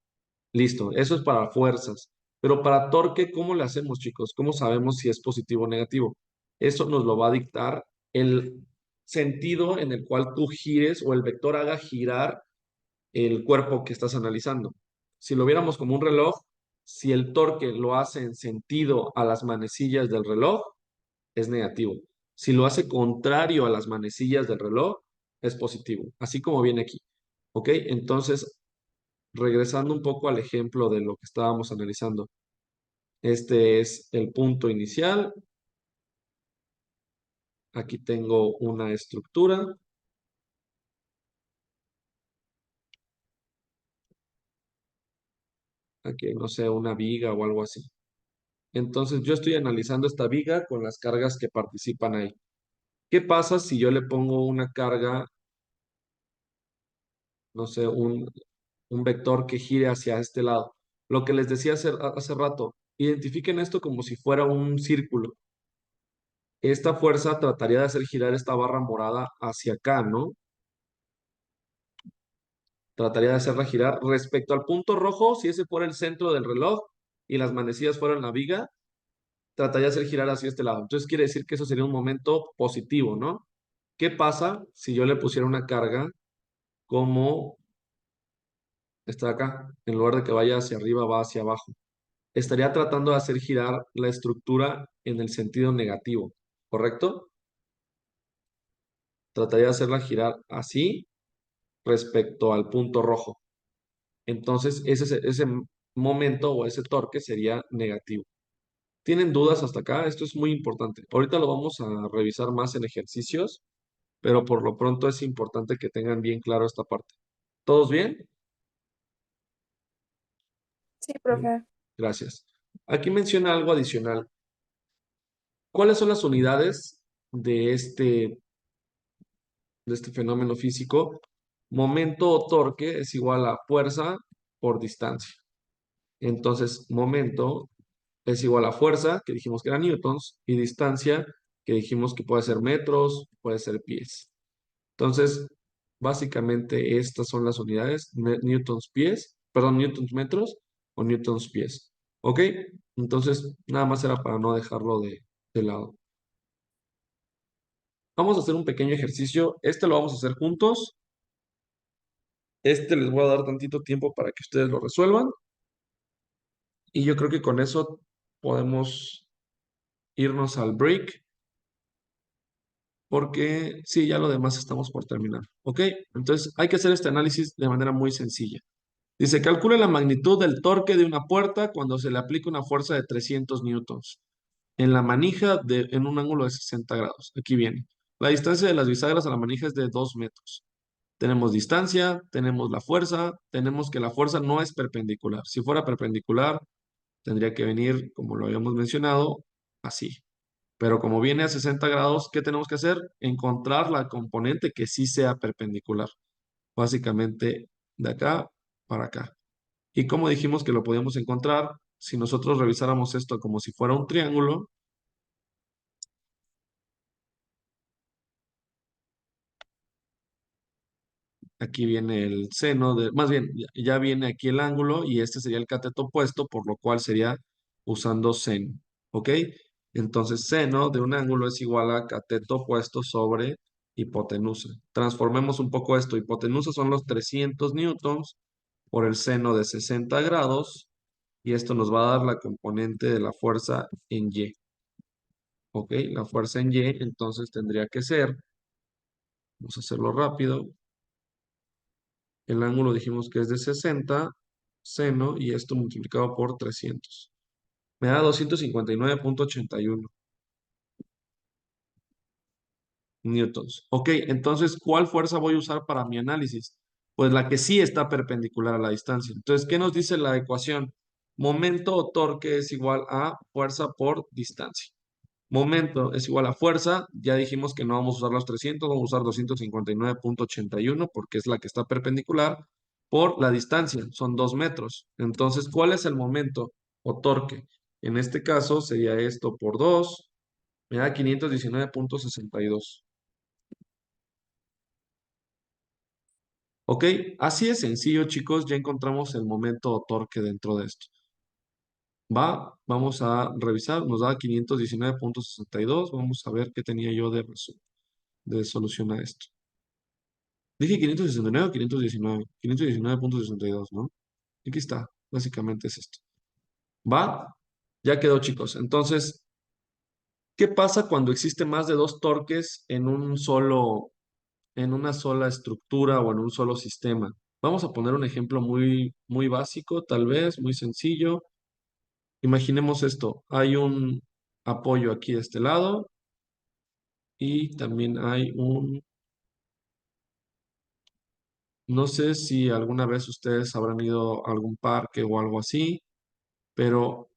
Listo, eso es para fuerzas. Pero para torque, ¿cómo le hacemos, chicos? ¿Cómo sabemos si es positivo o negativo? Eso nos lo va a dictar el sentido en el cual tú gires o el vector haga girar el cuerpo que estás analizando. Si lo viéramos como un reloj, si el torque lo hace en sentido a las manecillas del reloj, es negativo. Si lo hace contrario a las manecillas del reloj, es positivo, así como viene aquí. ¿Ok? Entonces, regresando un poco al ejemplo de lo que estábamos analizando. Este es el punto inicial. Aquí tengo una estructura. Aquí, no sé, una viga o algo así. Entonces, yo estoy analizando esta viga con las cargas que participan ahí. ¿Qué pasa si yo le pongo una carga, no sé, un vector que gire hacia este lado? Lo que les decía hace rato, identifiquen esto como si fuera un círculo. Esta fuerza trataría de hacer girar esta barra morada hacia acá, ¿no? Trataría de hacerla girar respecto al punto rojo, si ese fuera el centro del reloj y las manecillas fueran la viga, trataría de hacer girar hacia este lado. Entonces quiere decir que eso sería un momento positivo, ¿no? ¿Qué pasa si yo le pusiera una carga como esta de acá? En lugar de que vaya hacia arriba, va hacia abajo. Estaría tratando de hacer girar la estructura en el sentido negativo, ¿correcto? Trataría de hacerla girar así respecto al punto rojo. Entonces, ese momento o ese torque sería negativo. ¿Tienen dudas hasta acá? Esto es muy importante. Ahorita lo vamos a revisar más en ejercicios, pero por lo pronto es importante que tengan bien claro esta parte. ¿Todos bien? Sí, profe. Gracias. Aquí menciona algo adicional. ¿Cuáles son las unidades de este fenómeno físico? Momento o torque es igual a fuerza por distancia. Entonces, momento es igual a fuerza, que dijimos que era newtons, y distancia, que dijimos que puede ser metros, puede ser pies. Entonces, básicamente estas son las unidades, newtons pies, perdón, newtons metros o newtons pies. ¿Ok? Entonces, nada más era para no dejarlo de lado. Vamos a hacer un pequeño ejercicio. Este lo vamos a hacer juntos. Este les voy a dar tantito tiempo para que ustedes lo resuelvan. Y yo creo que con eso podemos irnos al break. Porque sí, ya lo demás estamos por terminar. ¿Ok? Entonces hay que hacer este análisis de manera muy sencilla. Dice, calcule la magnitud del torque de una puerta cuando se le aplica una fuerza de 300 newtons en la manija en un ángulo de 60 grados. Aquí viene. La distancia de las bisagras a la manija es de 2 metros. Tenemos distancia, tenemos la fuerza, tenemos que la fuerza no es perpendicular. Si fuera perpendicular, tendría que venir, como lo habíamos mencionado, así. Pero como viene a 60 grados, ¿qué tenemos que hacer? Encontrar la componente que sí sea perpendicular. Básicamente de acá para acá. Y como dijimos que lo podíamos encontrar, si nosotros revisáramos esto como si fuera un triángulo, aquí viene el seno, más bien, ya viene aquí el ángulo y este sería el cateto opuesto, por lo cual sería usando seno. ¿Ok? Entonces, seno de un ángulo es igual a cateto opuesto sobre hipotenusa. Transformemos un poco esto. Hipotenusa son los 300 newtons por el seno de 60 grados y esto nos va a dar la componente de la fuerza en Y. ¿Ok? La fuerza en Y entonces tendría que ser, vamos a hacerlo rápido, el ángulo dijimos que es de 60 seno y esto multiplicado por 300. Me da 259.81 newtons. Ok, entonces, ¿cuál fuerza voy a usar para mi análisis? Pues la que sí está perpendicular a la distancia. Entonces, ¿qué nos dice la ecuación? Momento o torque es igual a fuerza por distancia. Momento es igual a fuerza. Ya dijimos que no vamos a usar los 300, vamos a usar 259.81 porque es la que está perpendicular por la distancia. Son 2 metros. Entonces, ¿cuál es el momento o torque? En este caso sería esto por 2 Me da 519.62. Ok, así de sencillo, chicos, ya encontramos el momento torque dentro de esto. Vamos a revisar, nos da 519.62. Vamos a ver qué tenía yo de solución a esto. Dije 569 o 519. 519.62, ¿no? Aquí está, básicamente es esto. ¿Va? Ya quedó, chicos. Entonces, ¿qué pasa cuando existe más de dos torques en una sola estructura o en un solo sistema? Vamos a poner un ejemplo muy, muy básico, tal vez, muy sencillo. Imaginemos esto. Hay un apoyo aquí de este lado y también hay no sé si alguna vez ustedes habrán ido a algún parque o algo así, pero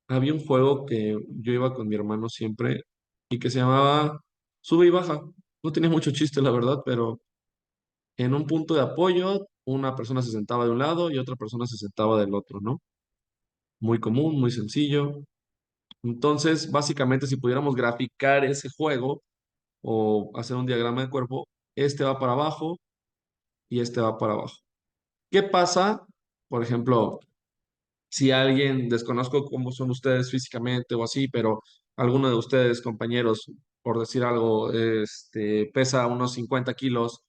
había un juego que yo iba con mi hermano siempre y que se llamaba Sube y Baja. No tenía mucho chiste, la verdad, pero en un punto de apoyo, una persona se sentaba de un lado y otra persona se sentaba del otro, ¿no? Muy común, muy sencillo. Entonces, básicamente, si pudiéramos graficar ese juego o hacer un diagrama de cuerpo, este va para abajo y este va para abajo. ¿Qué pasa? Por ejemplo, si alguien, desconozco cómo son ustedes físicamente o así, pero alguno de ustedes, compañeros, por decir algo, pesa unos 50 kilos,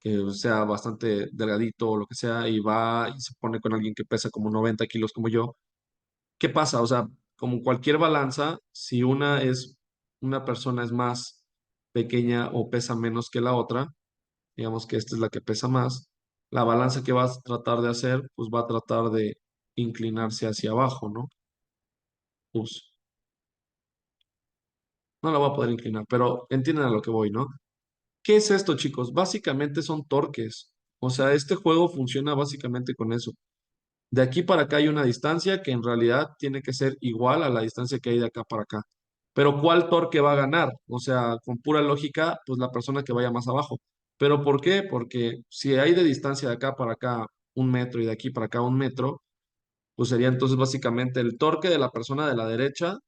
que sea bastante delgadito o lo que sea, y va y se pone con alguien que pesa como 90 kilos como yo, ¿qué pasa? O sea, como cualquier balanza, si una persona es más pequeña o pesa menos que la otra, digamos que esta es la que pesa más, la balanza que vas a tratar de hacer, pues va a tratar de inclinarse hacia abajo, ¿no? Ups, no la voy a poder inclinar, pero entienden a lo que voy, ¿no? ¿Qué es esto, chicos? Básicamente son torques. O sea, este juego funciona básicamente con eso. De aquí para acá hay una distancia que en realidad tiene que ser igual a la distancia que hay de acá para acá. Pero ¿cuál torque va a ganar? O sea, con pura lógica, pues la persona que vaya más abajo. ¿Pero por qué? Porque si hay de distancia de acá para acá 1 metro y de aquí para acá 1 metro, pues sería entonces básicamente el torque de la persona de la derecha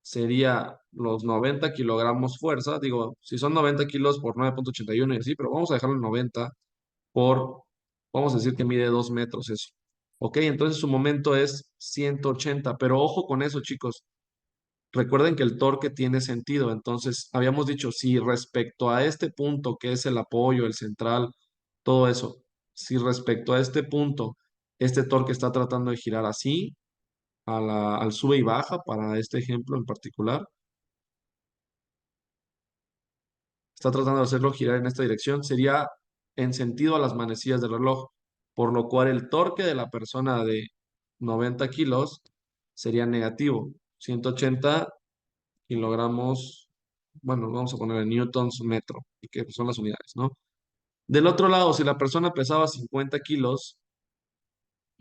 sería los 90 kilogramos fuerza. Digo, si son 90 kilos por 9.81 y así, pero vamos a dejarlo en 90 por, vamos a decir que mide 2 metros eso. Ok, entonces su momento es 180, pero ojo con eso, chicos. Recuerden que el torque tiene sentido, entonces habíamos dicho, si respecto a este punto que es el apoyo, el central, todo eso, si respecto a este punto, este torque está tratando de girar así, al sube y baja para este ejemplo en particular, está tratando de hacerlo girar en esta dirección, sería en sentido a las manecillas del reloj, por lo cual el torque de la persona de 90 kilos sería negativo, 180 kilogramos, bueno, vamos a poner en newtons metro, y que son las unidades, ¿no? Del otro lado, si la persona pesaba 50 kilos,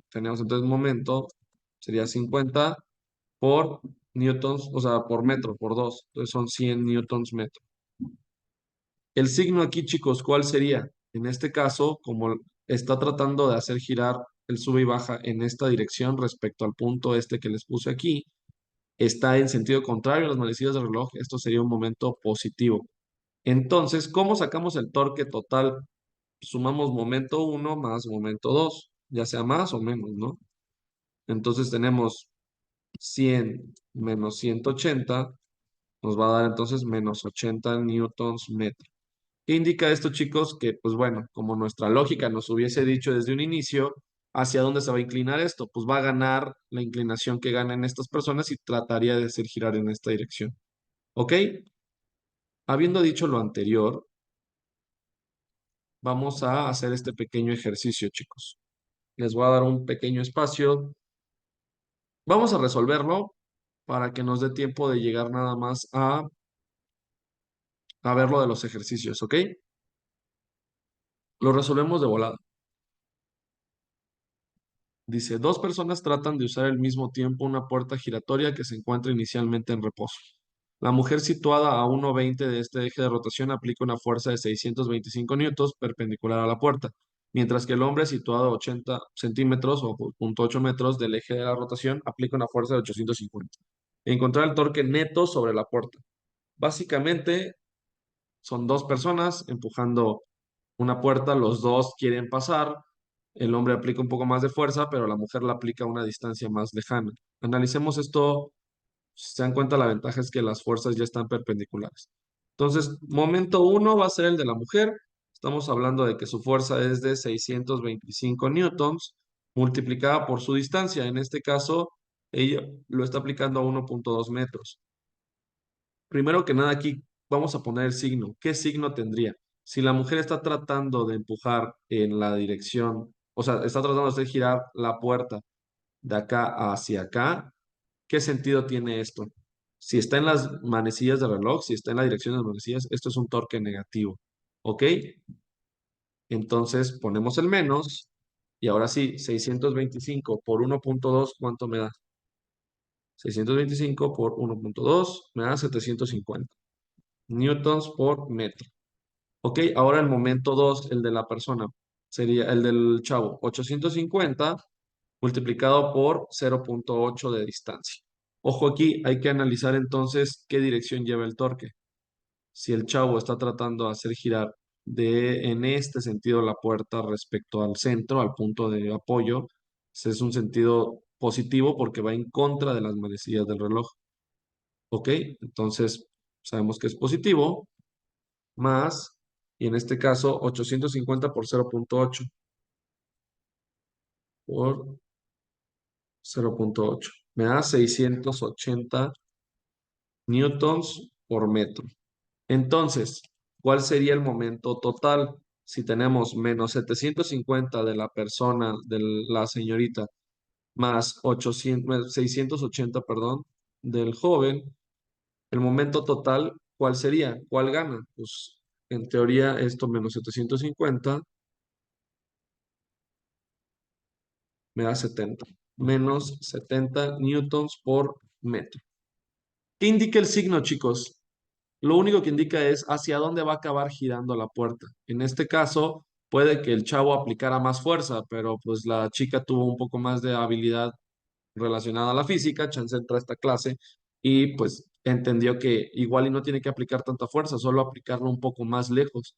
tenemos entonces un momento, sería 50 por newtons, o sea, por metro, por 2, entonces son 100 newtons metro. El signo aquí, chicos, ¿cuál sería? En este caso, como está tratando de hacer girar el sube y baja en esta dirección respecto al punto este que les puse aquí, está en sentido contrario a las manecillas del reloj, esto sería un momento positivo. Entonces, ¿cómo sacamos el torque total? Sumamos momento 1 más momento 2, ya sea más o menos, ¿no? Entonces tenemos 100 menos 180, nos va a dar entonces menos 80 newtons metro. ¿Qué indica esto, chicos? Que, pues bueno, como nuestra lógica nos hubiese dicho desde un inicio, ¿hacia dónde se va a inclinar esto? Pues va a ganar la inclinación que ganen estas personas y trataría de hacer girar en esta dirección. ¿Ok? Habiendo dicho lo anterior, vamos a hacer este pequeño ejercicio, chicos. Les voy a dar un pequeño espacio. Vamos a resolverlo para que nos dé tiempo de llegar nada más a ver lo de los ejercicios, ¿ok? Lo resolvemos de volada. Dice, dos personas tratan de usar al mismo tiempo una puerta giratoria que se encuentra inicialmente en reposo. La mujer situada a 1,20 de este eje de rotación aplica una fuerza de 625 newtons perpendicular a la puerta, mientras que el hombre situado a 80 centímetros o 0.8 metros del eje de la rotación aplica una fuerza de 850. Encontrar el torque neto sobre la puerta. Básicamente son dos personas empujando una puerta, los dos quieren pasar, el hombre aplica un poco más de fuerza, pero la mujer la aplica a una distancia más lejana. Analicemos esto, si se dan cuenta, la ventaja es que las fuerzas ya están perpendiculares. Entonces, momento uno va a ser el de la mujer. Estamos hablando de que su fuerza es de 625 newtons multiplicada por su distancia. En este caso, ella lo está aplicando a 1.2 metros. Primero que nada, aquí vamos a poner el signo. ¿Qué signo tendría? Si la mujer está tratando de empujar en la dirección, o sea, está tratando de hacer girar la puerta de acá hacia acá, ¿qué sentido tiene esto? Si está en las manecillas del reloj, si está en la dirección de las manecillas, esto es un torque negativo. ¿Ok? Entonces ponemos el menos y ahora sí, 625 por 1.2, ¿cuánto me da? 625 por 1.2 me da 750 newtons por metro. Ok, ahora el momento 2, el de la persona, sería el del chavo, 850 multiplicado por 0.8 de distancia. Ojo aquí, hay que analizar entonces qué dirección lleva el torque. Si el chavo está tratando de hacer girar en este sentido la puerta respecto al centro, al punto de apoyo, ese es un sentido positivo porque va en contra de las manecillas del reloj. ¿Ok? Entonces, sabemos que es positivo, más, y en este caso, 850 por 0.8 por 0.8. Me da 680 newtons por metro. Entonces, ¿cuál sería el momento total? Si tenemos menos 750 de la persona, de la señorita, más 680, perdón, del joven, el momento total, ¿cuál sería? ¿Cuál gana? Pues en teoría esto menos 750 me da 70. Menos 70 newtons por metro. ¿Qué indica el signo, chicos? Lo único que indica es hacia dónde va a acabar girando la puerta. En este caso, puede que el chavo aplicara más fuerza, pero pues la chica tuvo un poco más de habilidad relacionada a la física, chance entra a esta clase y pues entendió que igual y no tiene que aplicar tanta fuerza, solo aplicarlo un poco más lejos.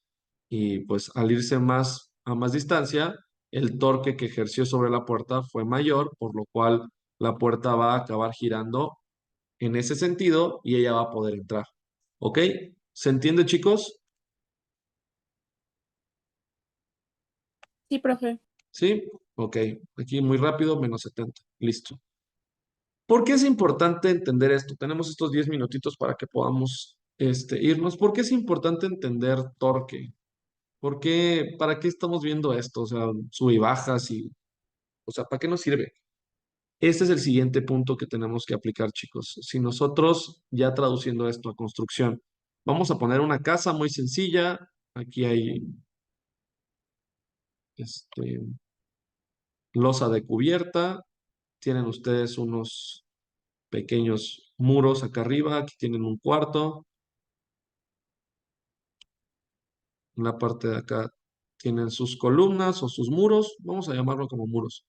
Y pues al irse más a más distancia, el torque que ejerció sobre la puerta fue mayor, por lo cual la puerta va a acabar girando en ese sentido y ella va a poder entrar. ¿Ok? ¿Se entiende, chicos? Sí, profe. ¿Sí? Ok. Aquí muy rápido, menos 70. Listo. ¿Por qué es importante entender esto? Tenemos estos 10 minutitos para que podamos irnos. ¿Por qué es importante entender torque? ¿Por qué, para qué estamos viendo esto? O sea, sube y bajas y, o sea, ¿para qué nos sirve? Este es el siguiente punto que tenemos que aplicar, chicos. Si nosotros, ya traduciendo esto a construcción, vamos a poner una casa muy sencilla. Aquí hay este, losa de cubierta. Tienen ustedes unos pequeños muros acá arriba. Aquí tienen un cuarto. En la parte de acá tienen sus columnas o sus muros. Vamos a llamarlo como muros.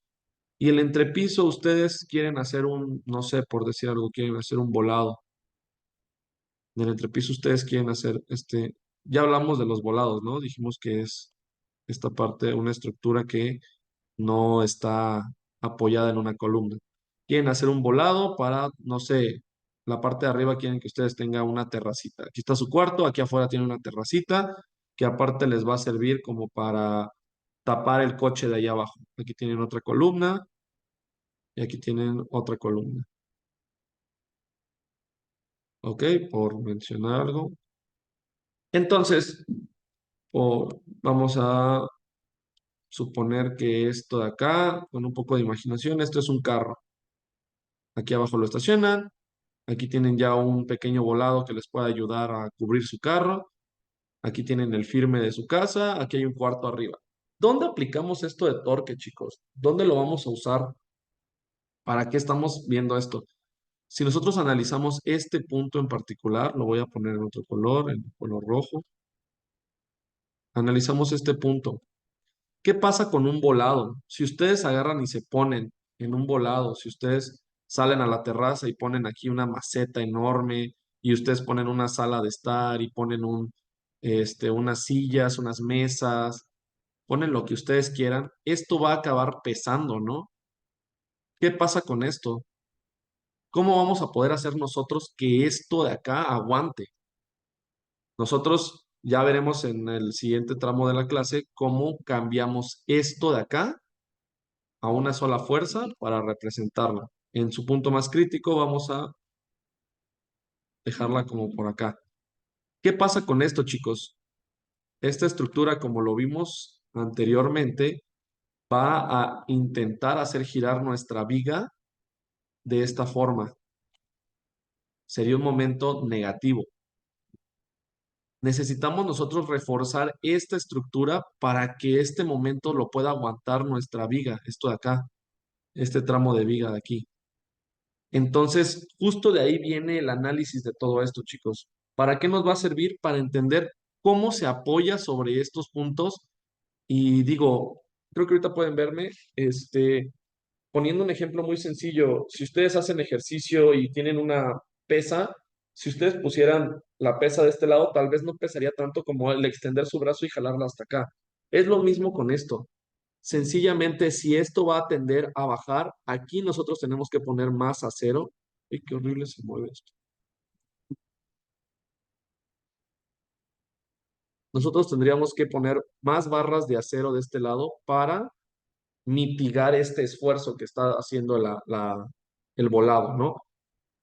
Y el entrepiso, ustedes quieren hacer no sé, por decir algo, quieren hacer un volado. En el entrepiso ustedes quieren hacer ya hablamos de los volados, ¿no? Dijimos que es esta parte, una estructura que no está apoyada en una columna. Quieren hacer un volado para, no sé, la parte de arriba quieren que ustedes tengan una terracita. Aquí está su cuarto, aquí afuera tiene una terracita que aparte les va a servir como para tapar el coche de allá abajo. Aquí tienen otra columna y aquí tienen otra columna. ¿Ok? Por mencionar algo. Entonces, vamos a suponer que esto de acá, con un poco de imaginación, esto es un carro. Aquí abajo lo estacionan. Aquí tienen ya un pequeño volado que les puede ayudar a cubrir su carro. Aquí tienen el firme de su casa. Aquí hay un cuarto arriba. ¿Dónde aplicamos esto de torque, chicos? ¿Dónde lo vamos a usar? ¿Para qué estamos viendo esto? Si nosotros analizamos este punto en particular, lo voy a poner en otro color, en color rojo. Analizamos este punto. ¿Qué pasa con un volado? Si ustedes agarran y se ponen en un volado, si ustedes salen a la terraza y ponen aquí una maceta enorme y ustedes ponen una sala de estar y ponen unas sillas, unas mesas, ponen lo que ustedes quieran, esto va a acabar pesando, ¿no? ¿Qué pasa con esto? ¿Cómo vamos a poder hacer nosotros que esto de acá aguante? Nosotros ya veremos en el siguiente tramo de la clase cómo cambiamos esto de acá a una sola fuerza para representarla. En su punto más crítico vamos a dejarla como por acá. ¿Qué pasa con esto, chicos? Esta estructura, como lo vimos anteriormente, va a intentar hacer girar nuestra viga de esta forma. Sería un momento negativo. Necesitamos nosotros reforzar esta estructura para que este momento lo pueda aguantar nuestra viga, esto de acá, este tramo de viga de aquí. Entonces, justo de ahí viene el análisis de todo esto, chicos. ¿Para qué nos va a servir? Para entender cómo se apoya sobre estos puntos. Y digo, creo que ahorita pueden verme, poniendo un ejemplo muy sencillo, si ustedes hacen ejercicio y tienen una pesa, si ustedes pusieran la pesa de este lado, tal vez no pesaría tanto como el extender su brazo y jalarla hasta acá. Es lo mismo con esto. Sencillamente, si esto va a tender a bajar, aquí nosotros tenemos que poner más acero. ¡Ay, qué horrible se mueve esto! Nosotros tendríamos que poner más barras de acero de este lado para mitigar este esfuerzo que está haciendo el volado, ¿no?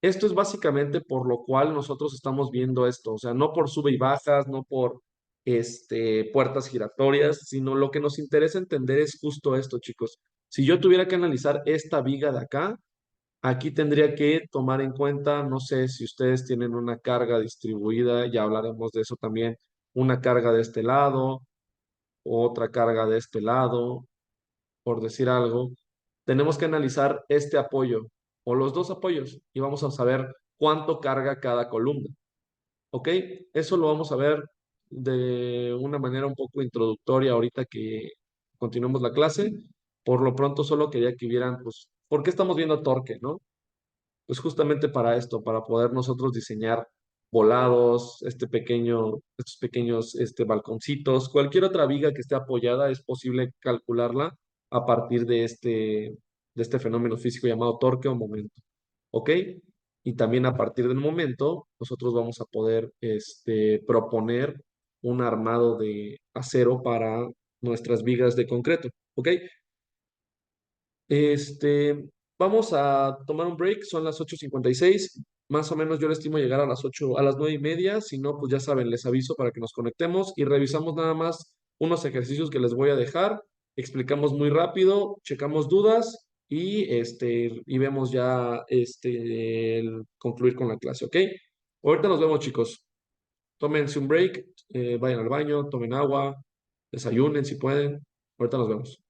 Esto es básicamente por lo cual nosotros estamos viendo esto, o sea, no por sube y bajas, no por puertas giratorias, sino lo que nos interesa entender es justo esto, chicos. Si yo tuviera que analizar esta viga de acá, aquí tendría que tomar en cuenta, no sé si ustedes tienen una carga distribuida, ya hablaremos de eso también, una carga de este lado, otra carga de este lado, por decir algo, tenemos que analizar este apoyo o los dos apoyos y vamos a saber cuánto carga cada columna. ¿Ok? Eso lo vamos a ver de una manera un poco introductoria ahorita que continuemos la clase. Por lo pronto solo quería que vieran, pues, ¿por qué estamos viendo torque, no? Pues justamente para esto, para poder nosotros diseñar volados, estos pequeños balconcitos, cualquier otra viga que esté apoyada, es posible calcularla a partir de este fenómeno físico llamado torque o momento. ¿Ok? Y también a partir del momento, nosotros vamos a poder proponer un armado de acero para nuestras vigas de concreto. ¿Ok? Vamos a tomar un break, son las 8:56. Más o menos yo le estimo llegar a las 8, a las 9:30. Si no, pues ya saben, les aviso para que nos conectemos y revisamos nada más unos ejercicios que les voy a dejar. Explicamos muy rápido, checamos dudas y vemos ya el concluir con la clase, ¿ok? Ahorita nos vemos, chicos. Tómense un break, vayan al baño, tomen agua, desayunen si pueden. Ahorita nos vemos.